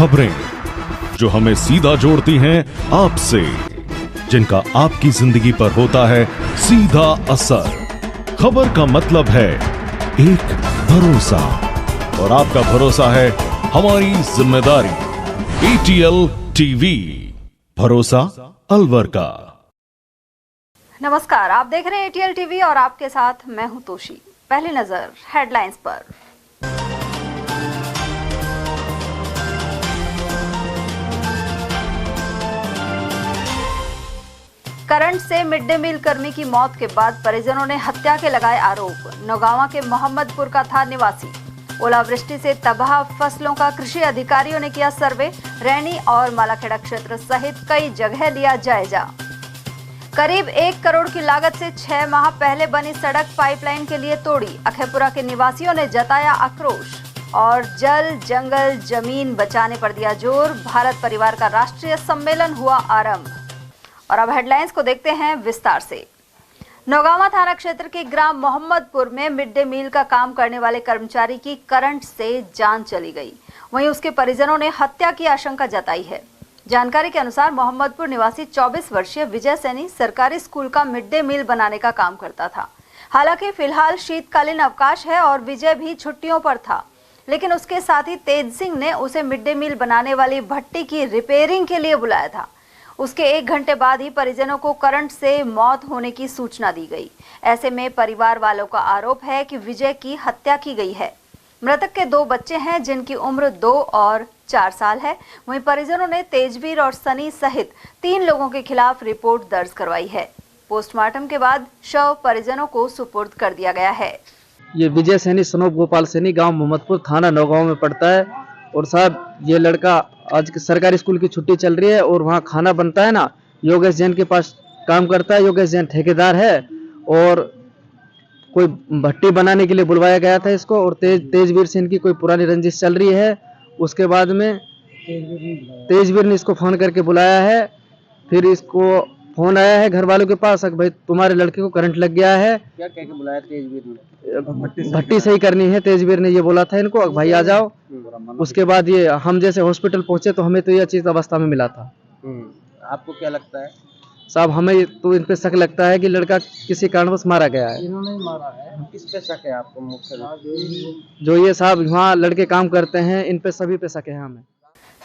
खबरें जो हमें सीधा जोड़ती हैं आपसे, जिनका आपकी जिंदगी पर होता है सीधा असर। खबर का मतलब है एक भरोसा, और आपका भरोसा है हमारी जिम्मेदारी। ATL टीवी, भरोसा अलवर का। नमस्कार, आप देख रहे हैं ATL टीवी और आपके साथ मैं हूं तोशी। पहली नजर हेडलाइंस पर। करंट से मिड डे मील कर्मी की मौत के बाद परिजनों ने हत्या के लगाए आरोप। नौगांवा के मोहम्मदपुर का था निवासी। ओलावृष्टि से तबाह फसलों का कृषि अधिकारियों ने किया सर्वे। रैनी और मालाखेड़ा क्षेत्र सहित कई जगह लिया जायजा। करीब 1 करोड़ की लागत से 6 माह पहले बनी सड़क पाइपलाइन के लिए तोड़ी। अखेपुरा के निवासियों ने जताया आक्रोश। और जल जंगल जमीन बचाने पर दिया जोर। भारत परिवार का राष्ट्रीय सम्मेलन हुआ आरंभ। और अब हेडलाइंस को देखते हैं विस्तार से। नौगांवा थाना क्षेत्र के ग्राम मोहम्मदपुर में मिड डे मील का काम करने वाले कर्मचारी की करंट से जान चली गई। वहीं उसके परिजनों ने हत्या की आशंका जताई है। जानकारी के अनुसार मोहम्मदपुर निवासी 24 वर्षीय विजय सैनी सरकारी स्कूल का मिड डे मील बनाने का काम करता था। हालांकि फिलहाल शीतकालीन अवकाश है और विजय भी छुट्टियों पर था, लेकिन उसके साथी तेज सिंह ने उसे मिड डे मील बनाने वाली भट्टी की रिपेयरिंग के लिए बुलाया था। उसके 1 घंटे बाद ही परिजनों को करंट से मौत होने की सूचना दी गई। ऐसे में परिवार वालों का आरोप है कि विजय की हत्या की गई है। मृतक के 2 बच्चे हैं जिनकी उम्र 2 और 4 साल है। वहीं परिजनों ने तेजवीर और सनी सहित 3 लोगों के खिलाफ रिपोर्ट दर्ज करवाई है। पोस्टमार्टम के बाद शव परिजनों को सुपुर्द कर दिया गया है। ये विजय सैनी सनोप गोपाल सैनी गांव मोहम्मदपुर थाना नौगांव में पड़ता है। और साहब ये लड़का आज सरकारी स्कूल की छुट्टी चल रही है और वहाँ खाना बनता है ना, योगेश जैन के पास काम करता है। योगेश जैन ठेकेदार है और कोई भट्टी बनाने के लिए बुलवाया गया था इसको। और तेजवीर से इनकी कोई पुरानी रंजिश चल रही है। उसके बाद में तेजवीर ने इसको फोन करके बुलाया है। फिर इसको फोन आया है घर वालों के पास, भाई तुम्हारे लड़के को करंट लग गया है। क्या कह के बुलाया तेजवीर ने? भट्टी सही करनी है, तेजवीर ने ये बोला था इनको, भाई आ जाओ। उसके बाद ये हम जैसे हॉस्पिटल पहुंचे तो हमें तो ये अचेत अवस्था में मिला था। आपको क्या लगता है साहब? हमें तो इन पे शक लगता है कि लड़का किसी कारणवश मारा गया है। इन्होंने मारा है? किस पे शक है आपको मुख्य? जो ये साहब वहाँ लड़के काम करते हैं, इन पे सभी पे शक है हमें।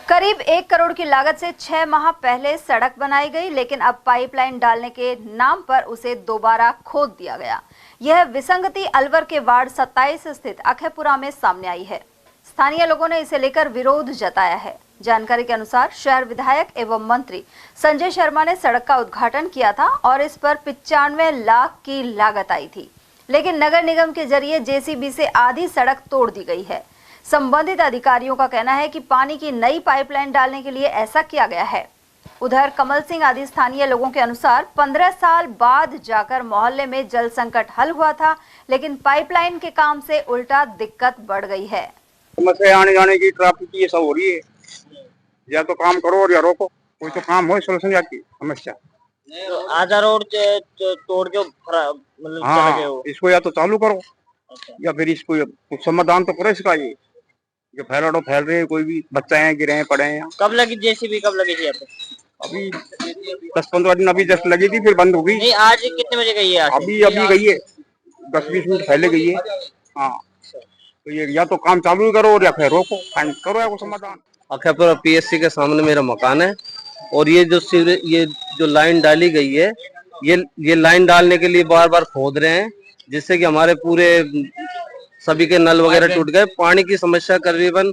करीब 1 करोड़ की लागत से 6 माह पहले सड़क बनाई गई, लेकिन अब पाइपलाइन डालने के नाम पर उसे दोबारा खोद दिया गया। यह विसंगति अलवर के वार्ड 27 स्थित अखेपुरा में सामने आई है। स्थानीय लोगों ने इसे लेकर विरोध जताया है। जानकारी के अनुसार शहर विधायक एवं मंत्री संजय शर्मा ने सड़क का उद्घाटन किया था और इस पर 95 लाख की लागत आई थी, लेकिन नगर निगम के जरिए JCB से आधी सड़क तोड़ दी गई है। संबंधित अधिकारियों का कहना है कि पानी की नई पाइपलाइन डालने के लिए ऐसा किया गया है। उधर कमल सिंह आदि स्थानीय लोगों के अनुसार 15 साल बाद जाकर मोहल्ले में जल संकट हल हुआ था, लेकिन पाइपलाइन के काम से उल्टा दिक्कत बढ़ गई है। समस्या आने जाने की, ट्रैफिक की, ये सब हो रही है। या तो काम करो और या रोको, कोई तो काम हो सोल्यूशन जाती समस्या। तो आधा रोड तोड़ के मतलब चले गए हो। इसको या तो चालू करो या फिर इसको कुछ समाधान तो करो इसका। ये जो फैल रहे हैं, कोई भी बच्चे हैं गिरे हैं पड़े हैं। कब लगी JCB? कब लगी थी यहाँ पे? अभी 10-15 दिन अभी जस्ट लगी थी, फिर बंद हो गई। नहीं, आज कितने बजे गई है? अभी गई है, 10-20 मिनट पहले गई है। हाँ, तो ये या तो काम चालू करो और या फिर रोको, करो या समाधान। अखेपुरा PSC के सामने मेरा मकान है और ये जो लाइन डाली गई है, ये लाइन डालने के लिए बार बार खोद रहे हैं, जिससे कि हमारे पूरे सभी के नल वगैरह टूट गए। पानी की समस्या करीबन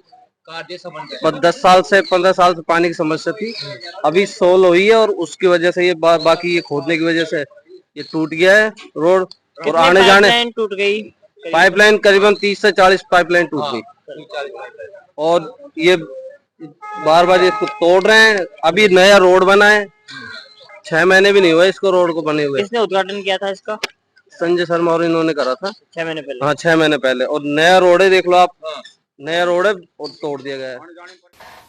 10 साल से 15 साल से पानी की समस्या थी, अभी सोल्व हुई है। और उसकी वजह से ये बाकी ये खोदने की वजह से ये टूट गया है रोड। और आने जाने टूट गई पाइपलाइन करीबन 30 से 40 पाइपलाइन टूट गई और ये बार बार इसको तोड़ रहे हैं। अभी नया रोड बना है, 6 महीने भी नहीं हुए इसको रोड को बने हुए। किसने उद्घाटन किया था इसका? संजय शर्मा और इन्होंने करा था 6 महीने पहले। हाँ, 6 महीने पहले। और नया रोड है, देख लो आप, नया रोड है और तोड़ दिया गया है।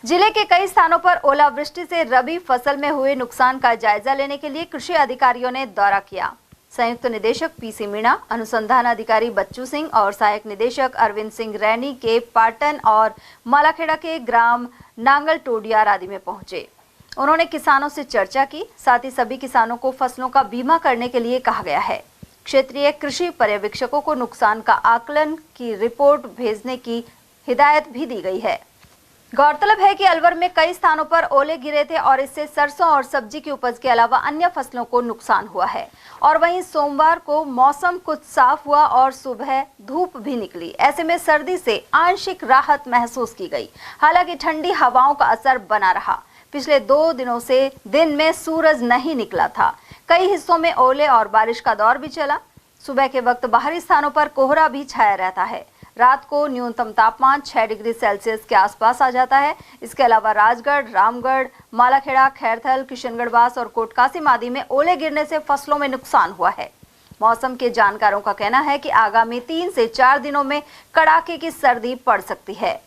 जिले के कई स्थानों पर ओलावृष्टि से रबी फसल में हुए नुकसान का जायजा लेने के लिए कृषि अधिकारियों ने दौरा किया। संयुक्त निदेशक पीसी मीणा, अनुसंधान अधिकारी बच्चू सिंह और सहायक निदेशक अरविंद सिंह रैनी के पाटन और मालाखेड़ा के ग्राम नांगल टोडियार आदि में पहुंचे। उन्होंने किसानों से चर्चा की। साथ ही सभी किसानों को फसलों का बीमा करने के लिए कहा गया है। क्षेत्रीय कृषि पर्यवेक्षकों को नुकसान का आकलन की रिपोर्ट भेजने की हिदायत भी दी गई है। गौरतलब है कि अलवर में कई स्थानों पर ओले गिरे थे और इससे सरसों और सब्जी की उपज के अलावा अन्य फसलों को नुकसान हुआ है। और वहीं सोमवार को मौसम कुछ साफ हुआ और सुबह धूप भी निकली। ऐसे में सर्दी से आंशिक राहत महसूस की गई। हालांकि ठंडी हवाओं का असर बना रहा। पिछले 2 दिनों से दिन में सूरज नहीं निकला था। कई हिस्सों में ओले और बारिश का दौर भी चला। सुबह के वक्त बाहरी स्थानों पर कोहरा भी छाया रहता है। रात को न्यूनतम तापमान 6 डिग्री सेल्सियस के आसपास आ जाता है। इसके अलावा राजगढ़, रामगढ़, मालाखेड़ा, खैरथल, किशनगढ़वास और कोटकासिम आदि में ओले गिरने से फसलों में नुकसान हुआ है। मौसम के जानकारों का कहना है कि आगामी 3 से 4 दिनों में कड़ाके की सर्दी पड़ सकती है।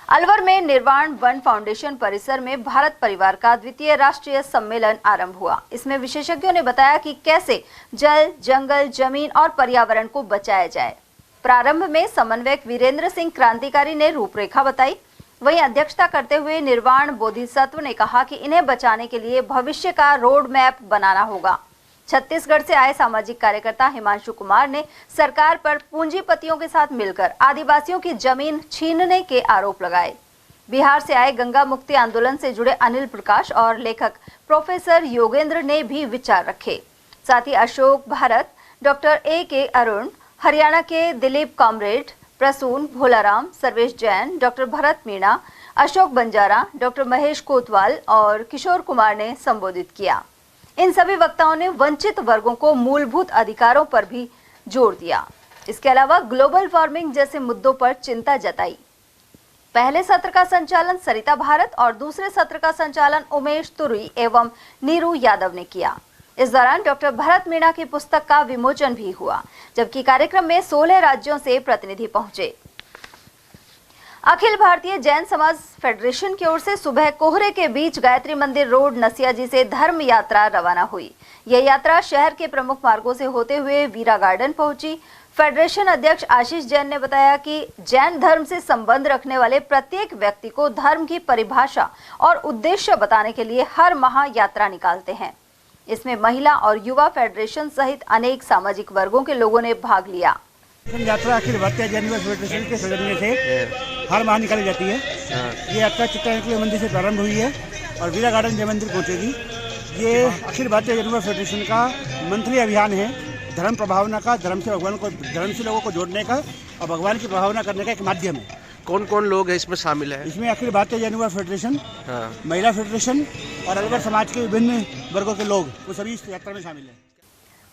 अलवर में निर्वाण वन फाउंडेशन परिसर में भारत परिवार का द्वितीय राष्ट्रीय सम्मेलन आरंभ हुआ। इसमें विशेषज्ञों ने बताया कि कैसे जल, जंगल, जमीन और पर्यावरण को बचाया जाए। प्रारंभ में समन्वयक वीरेंद्र सिंह क्रांतिकारी ने रूपरेखा बताई। वहीं अध्यक्षता करते हुए निर्वाण बोधिसत्व ने कहा कि इन्हें बचाने के लिए भविष्य का रोड मैप बनाना होगा। छत्तीसगढ़ से आए सामाजिक कार्यकर्ता हिमांशु कुमार ने सरकार पर पूंजीपतियों के साथ मिलकर आदिवासियों की जमीन छीनने के आरोप लगाए। बिहार से आए गंगा मुक्ति आंदोलन से जुड़े अनिल प्रकाश और लेखक प्रोफेसर योगेंद्र ने भी विचार रखे। साथ ही अशोक भारत, डॉक्टर A.K. अरुण, हरियाणा के Dilip comrade, Prasoon Bholaram, Sarvesh Jain, doctor Bharat Meena, Ashok Banjara, doctor Mahesh Kotwal और किशोर कुमार ने संबोधित किया। इन सभी वक्ताओं ने वंचित वर्गों को मूलभूत अधिकारों पर भी जोर दिया। इसके अलावा ग्लोबल वार्मिंग जैसे मुद्दों पर चिंता जताई। पहले सत्र का संचालन सरिता भारत और दूसरे सत्र का संचालन उमेश तुरी एवं नीरू यादव ने किया। इस दौरान डॉक्टर भरत मीणा की पुस्तक का विमोचन भी हुआ, जबकि कार्यक्रम में 16 राज्यों से प्रतिनिधि पहुंचे। अखिल भारतीय जैन समाज फेडरेशन की ओर से सुबह कोहरे के बीच गायत्री मंदिर रोड नसियाजी से धर्म यात्रा रवाना हुई। यह यात्रा शहर के प्रमुख मार्गों से होते हुए वीरा गार्डन पहुंची। फेडरेशन अध्यक्ष आशीष जैन ने बताया कि जैन धर्म से संबंध रखने वाले प्रत्येक व्यक्ति को धर्म की परिभाषा और उद्देश्य बताने के लिए हर माह यात्रा निकालते हैं। इसमें महिला और युवा फेडरेशन सहित अनेक सामाजिक वर्गों के लोगों ने भाग लिया। यात्रा अखिल भारतीय जैन फेडरेशन के सौजन्य से हर माह निकाली जाती है। ये यात्रा चित्तरंजन मंदिर से प्रारंभ हुई है और वीरा गार्डन जय मंदिर पहुंचेगी। ये अखिल भारतीय जैन फेडरेशन का मंथली अभियान है, धर्म प्रभावना का, धर्म से लोगों को जोड़ने का और भगवान की प्रभावना करने का एक माध्यम है। कौन कौन लोग हैं इसमें शामिल है? इसमें अखिल भारतीय जैन फेडरेशन, महिला फेडरेशन और अलवर समाज के विभिन्न वर्गों के लोग, वो सभी इस यात्रा में शामिल हैं।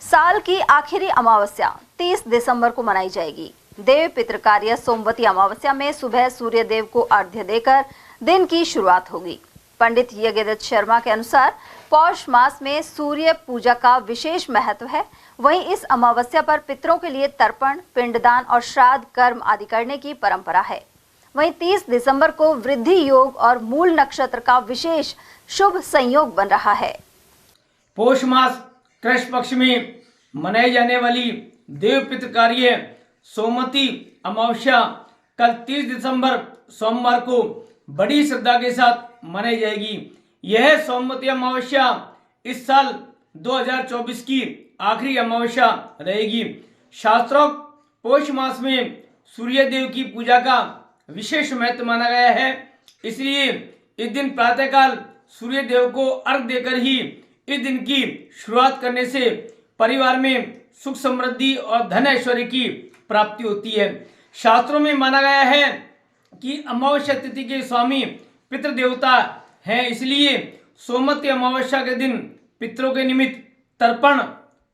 साल की आखिरी अमावस्या 30 दिसंबर को मनाई जाएगी। देव पितृकार्य सोमवती अमावस्या में सुबह सूर्य देव को अर्घ्य देकर दिन की शुरुआत होगी। पंडित यज्ञदत्त शर्मा के अनुसार पौष मास में सूर्य पूजा का विशेष महत्व है। वहीं इस अमावस्या पर पितरों के लिए तर्पण, पिंडदान और श्राद्ध कर्म आदि करने की परंपरा है। वहीं 30 दिसंबर को वृद्धि योग और मूल नक्षत्र का विशेष शुभ संयोग बन रहा है। पौष मास कृष्ण पक्ष में मनाई जाने वाली देव पितृकार्य सोमवती अमावस्या कल 30 दिसंबर सोमवार को बड़ी श्रद्धा के साथ मनाई जाएगी। यह सोमवती अमावस्या इस साल 2024 की आखिरी अमावस्या रहेगी। शास्त्रोक्त पौष मास में सूर्य देव की पूजा का विशेष महत्व माना गया है। इसलिए इस दिन प्रातःकाल सूर्य देव को अर्घ्य देकर ही इस दिन की शुरुआत करने से परिवार में सुख समृद्धि और धन ऐश्वर्य की प्राप्ति होती है। शास्त्रों में माना गया है कि अमावस्या तिथि के स्वामी पितृ देवता हैं। इसलिए सोमवती अमावस्या के दिन पितरों के निमित्त तर्पण,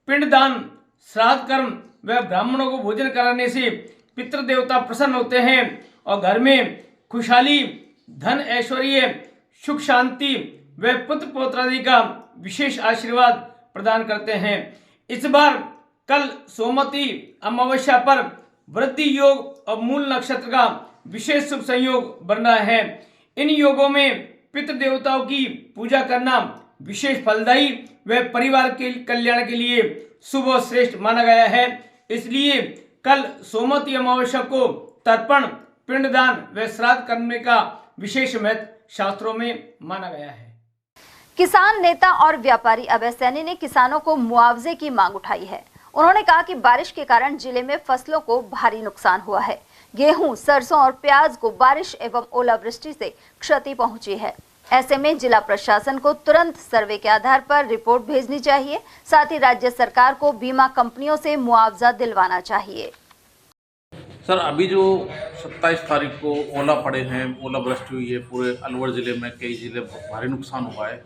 पिंडदान, श्राद्ध कर्म व ब्राह्मणों को भोजन कराने से पितृ देवता प्रसन्न होते हैं और घर में खुशहाली, धन ऐश्वर्य, सुख शांति व पुत्र पौत्रादि का विशेष आशीर्वाद प्रदान करते हैं। इस बार कल सोमवती अमावस्या पर वृद्धि योग और मूल नक्षत्र का विशेष शुभ संयोग बन रहा है। इन योगों में पितृ देवताओं की पूजा करना विशेष फलदायी व परिवार के कल्याण के लिए शुभ और श्रेष्ठ माना गया है। इसलिए कल सोमवती अमावस्या को तर्पण, पिंडदान व श्राद्ध करने का विशेष महत्व शास्त्रों में माना गया है। किसान नेता और व्यापारी अभय सैनी ने किसानों को मुआवजे की मांग उठाई है। उन्होंने कहा कि बारिश के कारण जिले में फसलों को भारी नुकसान हुआ है। गेहूं, सरसों और प्याज को बारिश एवं ओलावृष्टि से क्षति पहुंची है। ऐसे में जिला प्रशासन को तुरंत सर्वे के आधार पर रिपोर्ट भेजनी चाहिए। साथ ही राज्य सरकार को बीमा कंपनियों से मुआवजा दिलवाना चाहिए। सर, अभी जो 27 तारीख को ओला पड़े हैं, ओलावृष्टि हुई है, पूरे अलवर जिले में कई जिले भारी नुकसान हुआ है।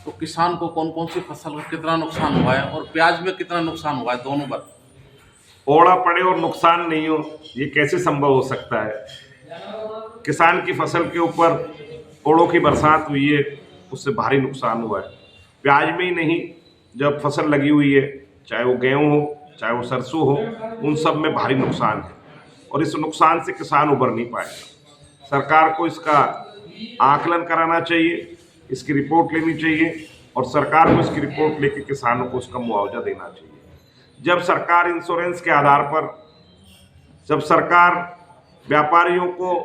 तो किसान को कौन कौन सी फसल का कितना नुकसान हुआ है और प्याज में कितना नुकसान हुआ है, दोनों पर। ओला पड़े और नुकसान नहीं हो, ये कैसे संभव हो सकता है। किसान की फसल के ऊपर ओलों की बरसात हुई है, उससे भारी नुकसान हुआ है। प्याज में ही नहीं, जब फसल लगी हुई है, चाहे वो गेहूँ हो, चाहे वो सरसों हो, उन सब में भारी नुकसान है और इस नुकसान से किसान उबर नहीं पाएगा। सरकार को इसका आकलन कराना चाहिए, इसकी रिपोर्ट लेनी चाहिए और सरकार को इसकी रिपोर्ट लेके किसानों को उसका मुआवजा देना चाहिए। जब सरकार इंश्योरेंस के आधार पर, जब सरकार व्यापारियों को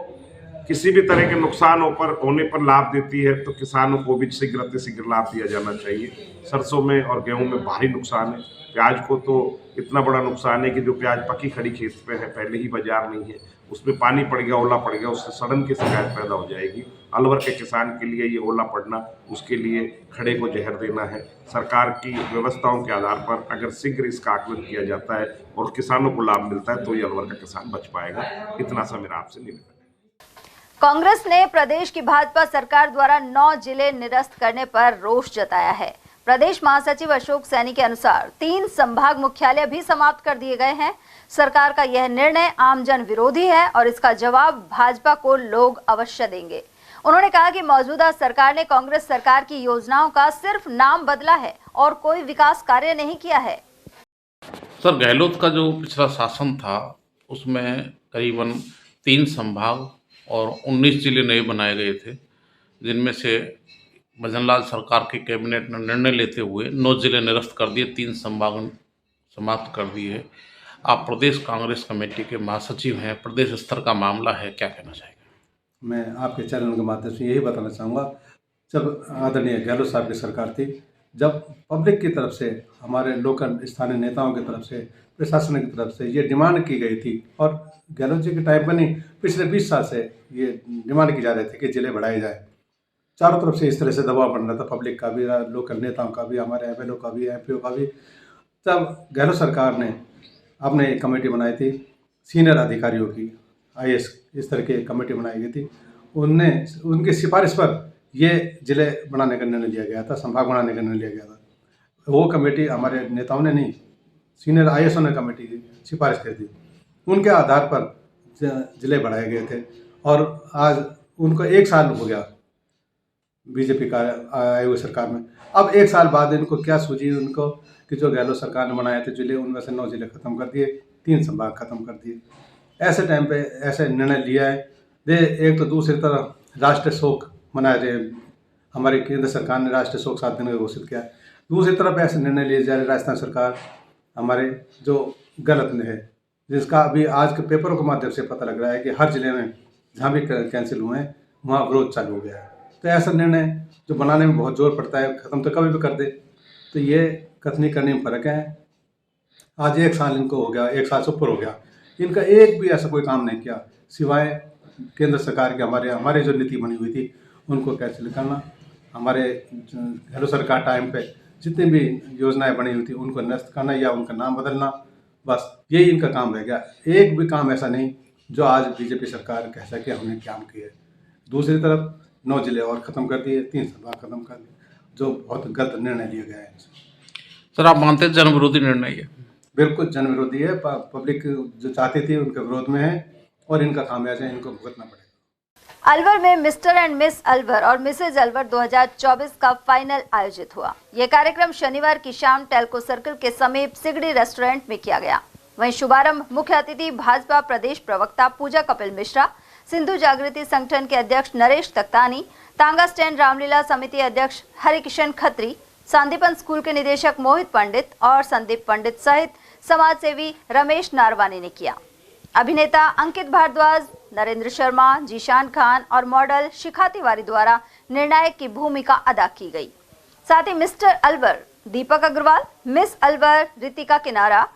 किसी भी तरह के नुकसान होने पर लाभ देती है, तो किसानों को भी शीघ्र लाभ दिया जाना चाहिए। सरसों में और गेहूं में भारी नुकसान है। प्याज को तो इतना बड़ा नुकसान है कि जो प्याज पकी खड़ी खेत पे है, पहले ही बाजार नहीं है, उसमें पानी पड़ गया, ओला पड़ गया, उससे सड़न की शिकायत पैदा हो जाएगी। अलवर के किसान के लिए ये ओला पड़ना, उसके लिए खड़े को जहर देना है। सरकार की व्यवस्थाओं के आधार पर अगर शीघ्र इसका आकलन किया जाता है और किसानों को लाभ मिलता है, तो ये अलवर का किसान बच पाएगा। इतना सा मेरा आपसे निवेदन है। कांग्रेस ने प्रदेश की भाजपा सरकार द्वारा 9 जिले निरस्त करने पर रोष जताया है। प्रदेश महासचिव अशोक सैनी के अनुसार 3 संभाग मुख्यालय भी समाप्त कर दिए गए हैं। सरकार का यह निर्णय आमजन विरोधी है और इसका जवाब भाजपा को लोग अवश्य देंगे। उन्होंने कहा कि मौजूदा सरकार ने कांग्रेस सरकार की योजनाओं का सिर्फ नाम बदला है और कोई विकास कार्य नहीं किया है। सर, गहलोत का जो पिछला शासन था, उसमें करीबन 3 संभाग और 19 जिले नए बनाए गए थे, जिनमें से भजनलाल सरकार की कैबिनेट ने निर्णय लेते हुए 9 जिले निरस्त कर दिए, 3 संभाग समाप्त कर दिए। आप प्रदेश कांग्रेस कमेटी के महासचिव हैं, प्रदेश स्तर का मामला है, क्या कहना चाहेंगे? मैं आपके चैनल के माध्यम से यही बताना चाहूँगा, जब आदरणीय गहलोत साहब की सरकार थी, जब पब्लिक की तरफ से, हमारे लोकल स्थानीय नेताओं की तरफ से, प्रशासन की तरफ से ये डिमांड की गई थी, और गहलोत जी के टाइम पर नहीं, पिछले 20 साल से ये डिमांड की जा रही थी कि जिले बढ़ाए जाए। चारों तरफ से इस तरह से दबाव बन रहा था, पब्लिक का भी, लोकल नेताओं का भी, हमारे एमएलओ का भी, एमपीओ का भी। तब गहलोत सरकार ने अपने एक कमेटी बनाई थी सीनियर अधिकारियों की, IAS इस तरह की कमेटी बनाई गई थी। उनकी सिफारिश पर ये जिले बनाने का निर्णय लिया गया था, संभाग बनाने का निर्णय लिया गया था। वो कमेटी हमारे नेताओं ने नहीं, सीनियर IAS ने कमेटी की सिफारिश कर दी, उनके आधार पर जिले बढ़ाए गए थे। और आज उनको 1 साल हो गया बीजेपी का आए हुए सरकार में। अब 1 साल बाद इनको क्या सूझी उनको कि जो गहलोत सरकार ने बनाए थे जिले, उनमें से 9 जिले खत्म कर दिए, 3 संभाग खत्म कर दिए। ऐसे टाइम पे ऐसे निर्णय लिया है। एक तो दूसरी तरफ राष्ट्रीय शोक मनाया जाए, हमारी केंद्र सरकार ने राष्ट्रीय शोक 7 दिन का घोषित किया है। दूसरी तरफ ऐसे निर्णय लिए जा रहे राजस्थान सरकार हमारे जो गलत है, जिसका अभी आज के पेपरों के माध्यम से पता लग रहा है कि हर जिले में जहाँ भी कैंसिल हुए हैं वहाँ विरोध चालू हो गया है। तो ऐसा निर्णय जो बनाने में बहुत जोर पड़ता है, ख़त्म तो कभी भी कर दे, तो ये कथनी करने में फ़र्क है। आज 1 साल इनको हो गया, 1 साल से ऊपर हो गया, इनका एक भी ऐसा कोई काम नहीं किया, सिवाय केंद्र सरकार के हमारे जो नीति बनी हुई थी उनको कैंसिल करना। हमारे गहलोत सरकार टाइम पे जितनी भी योजनाएं बनी हुई थी उनको निरस्त करना या उनका नाम बदलना, बस यही इनका काम रह गया। एक भी काम ऐसा नहीं जो आज बीजेपी सरकार कह सके हमने काम किया है। दूसरी तरफ 9 जिले और ख़त्म कर दिए, 3 संभाग खत्म कर दिए, जो बहुत गलत निर्णय लिया गया है। सर, आप मानते हैं जन विरोधी निर्णय है? बिल्कुल जन विरोधी है। पब्लिक जो चाहती थी उनके विरोध में है और इनका खामियाजा इनको भुगतना पड़ेगा। अलवर में मिस्टर एंड मिस अलवर और मिसेज अलवर 2024 का फाइनल आयोजित हुआ। यह कार्यक्रम शनिवार की शाम टेल्को सर्कल के समीप सिगड़ी रेस्टोरेंट में किया गया। वहीं शुभारंभ मुख्य अतिथि भाजपा प्रदेश प्रवक्ता पूजा कपिल मिश्रा, सिंधु जागृति संगठन के अध्यक्ष नरेश तख्तानी, तांगा स्टैंड रामलीला समिति अध्यक्ष हरिकिशन खत्री, सांदीपन स्कूल के निदेशक मोहित पंडित और संदीप पंडित सहित समाज सेवी रमेश नारवानी ने किया। अभिनेता अंकित भारद्वाज, नरेंद्र शर्मा, जीशान खान और मॉडल शिखा तिवारी द्वारा निर्णायक की भूमिका अदा की गई। साथ ही मिस्टर अलवर दीपक अग्रवाल, मिस अलवर रितिका किनारा,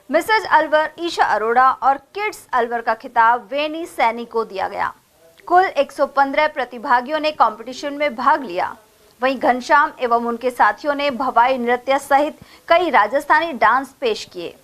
मिसेज अलवर ईशा अरोड़ा और किड्स अलवर का खिताब वेनी सैनी को दिया गया। कुल 115 प्रतिभागियों ने कंपटीशन में भाग लिया। वहीं घनश्याम एवं उनके साथियों ने भवाई नृत्य सहित कई राजस्थानी डांस पेश किए।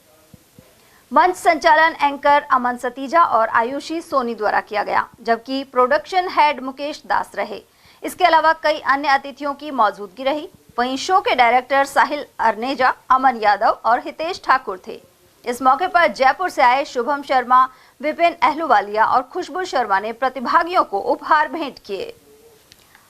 मंच संचालन एंकर अमन सतीजा और आयुषी सोनी द्वारा किया गया, जबकि प्रोडक्शन हेड मुकेश दास रहे। इसके अलावा कई अन्य अतिथियों की मौजूदगी रही। वहीं शो के डायरेक्टर साहिल अरनेजा, अमन यादव और हितेश ठाकुर थे। इस मौके पर जयपुर से आए शुभम शर्मा, विपिन अहलूवालिया और खुशबू शर्मा ने प्रतिभागियों को उपहार भेंट किए।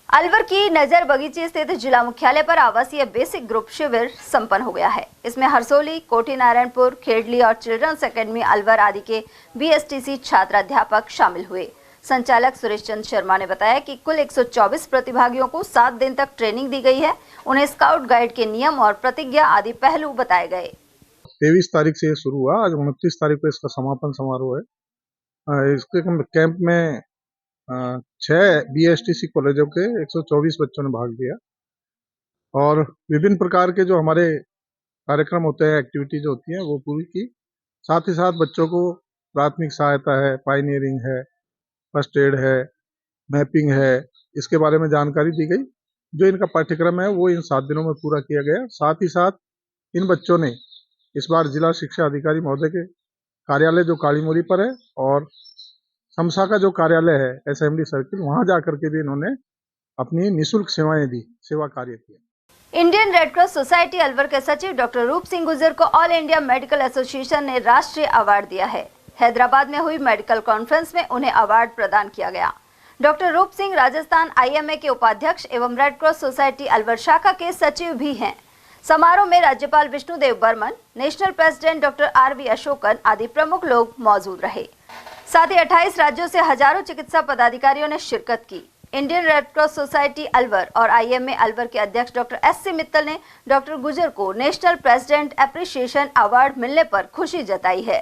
अलवर की नजर बगीचे स्थित जिला मुख्यालय पर आवासीय बेसिक ग्रुप शिविर संपन्न हो गया है। इसमें हरसोली, कोठी नारायणपुर, खेड़ली और चिल्ड्रंस एकेडमी अलवर आदि के बीएसटीसी छात्राध्यापक शामिल हुए। संचालक सुरेश चंद्र शर्मा ने बताया कि कुल 124 प्रतिभागियों को 7 दिन तक ट्रेनिंग दी गई है। उन्हें स्काउट गाइड के नियम और प्रतिज्ञा आदि पहलू बताए गए। 23 तारीख से ये शुरू हुआ। आज 29 तारीख को इसका समापन समारोह है। इसके कैंप में 6 बीएसटीसी कॉलेजों के 124 बच्चों ने भाग लिया और विभिन्न प्रकार के जो हमारे कार्यक्रम होते हैं, एक्टिविटीज होती हैं, वो पूरी की। साथ ही साथ बच्चों को प्राथमिक सहायता है, पायनियरिंग है, फर्स्ट एड है, मैपिंग है, इसके बारे में जानकारी दी गई। जो इनका पाठ्यक्रम है वो इन 7 दिनों में पूरा किया गया। साथ ही साथ इन बच्चों ने इस बार जिला शिक्षा अधिकारी महोदय के कार्यालय जो कालीमोरी पर है और समसा का जो कार्यालय है एसएमडी सर्किल, वहां जाकर के भी इन्होंने अपनी निःशुल्क सेवाएं दी, सेवा कार्य किया। Indian red cross society Alwar के सचिव डॉक्टर रूप सिंह गुर्जर को ऑल इंडिया मेडिकल एसोसिएशन ने राष्ट्रीय अवार्ड दिया है। हैदराबाद में हुई मेडिकल कॉन्फ्रेंस में उन्हें अवार्ड प्रदान किया गया। डॉक्टर रूप सिंह राजस्थान आईएमए के उपाध्यक्ष एवं रेड क्रॉस सोसाइटी अलवर शाखा के सचिव भी हैं। समारोह में राज्यपाल Vishnudev Barman, national president doctor R V Ashokan आदि प्रमुख लोग मौजूद रहे। साथ ही 28 राज्यों से हजारों चिकित्सा पदाधिकारियों ने शिरकत की। Indian red cross society Alwar और आईएमए अलवर के अध्यक्ष डॉक्टर एससी मित्तल ने डॉक्टर गुर्जर को नेशनल प्रेसिडेंट एप्रिसिएशन अवार्ड मिलने पर खुशी जताई है।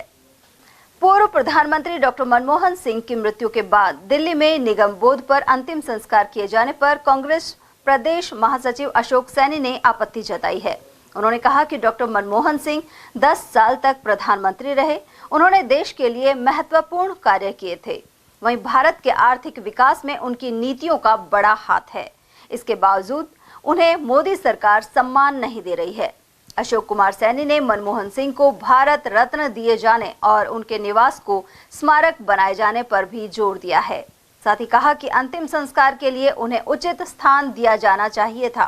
पूर्व प्रधानमंत्री डॉक्टर मनमोहन सिंह की मृत्यु के बाद दिल्ली में निगम बोध पर अंतिम संस्कार किए जाने पर कांग्रेस प्रदेश महासचिव अशोक सैनी ने आपत्ति जताई है। उन्होंने कहा कि डॉक्टर मनमोहन सिंह 10 साल तक प्रधानमंत्री रहे। उन्होंने देश के लिए महत्वपूर्ण कार्य किए थे। वहीं भारत के आर्थिक विकास में उनकी नीतियों का बड़ा हाथ है। इसके बावजूद उन्हें मोदी सरकार सम्मान नहीं दे रही है। अशोक कुमार सैनी ने मनमोहन सिंह को भारत रत्न दिए जाने और उनके निवास को स्मारक बनाए जाने पर भी जोर दिया है। साथ ही कहा कि अंतिम संस्कार के लिए उन्हें उचित स्थान दिया जाना चाहिए था।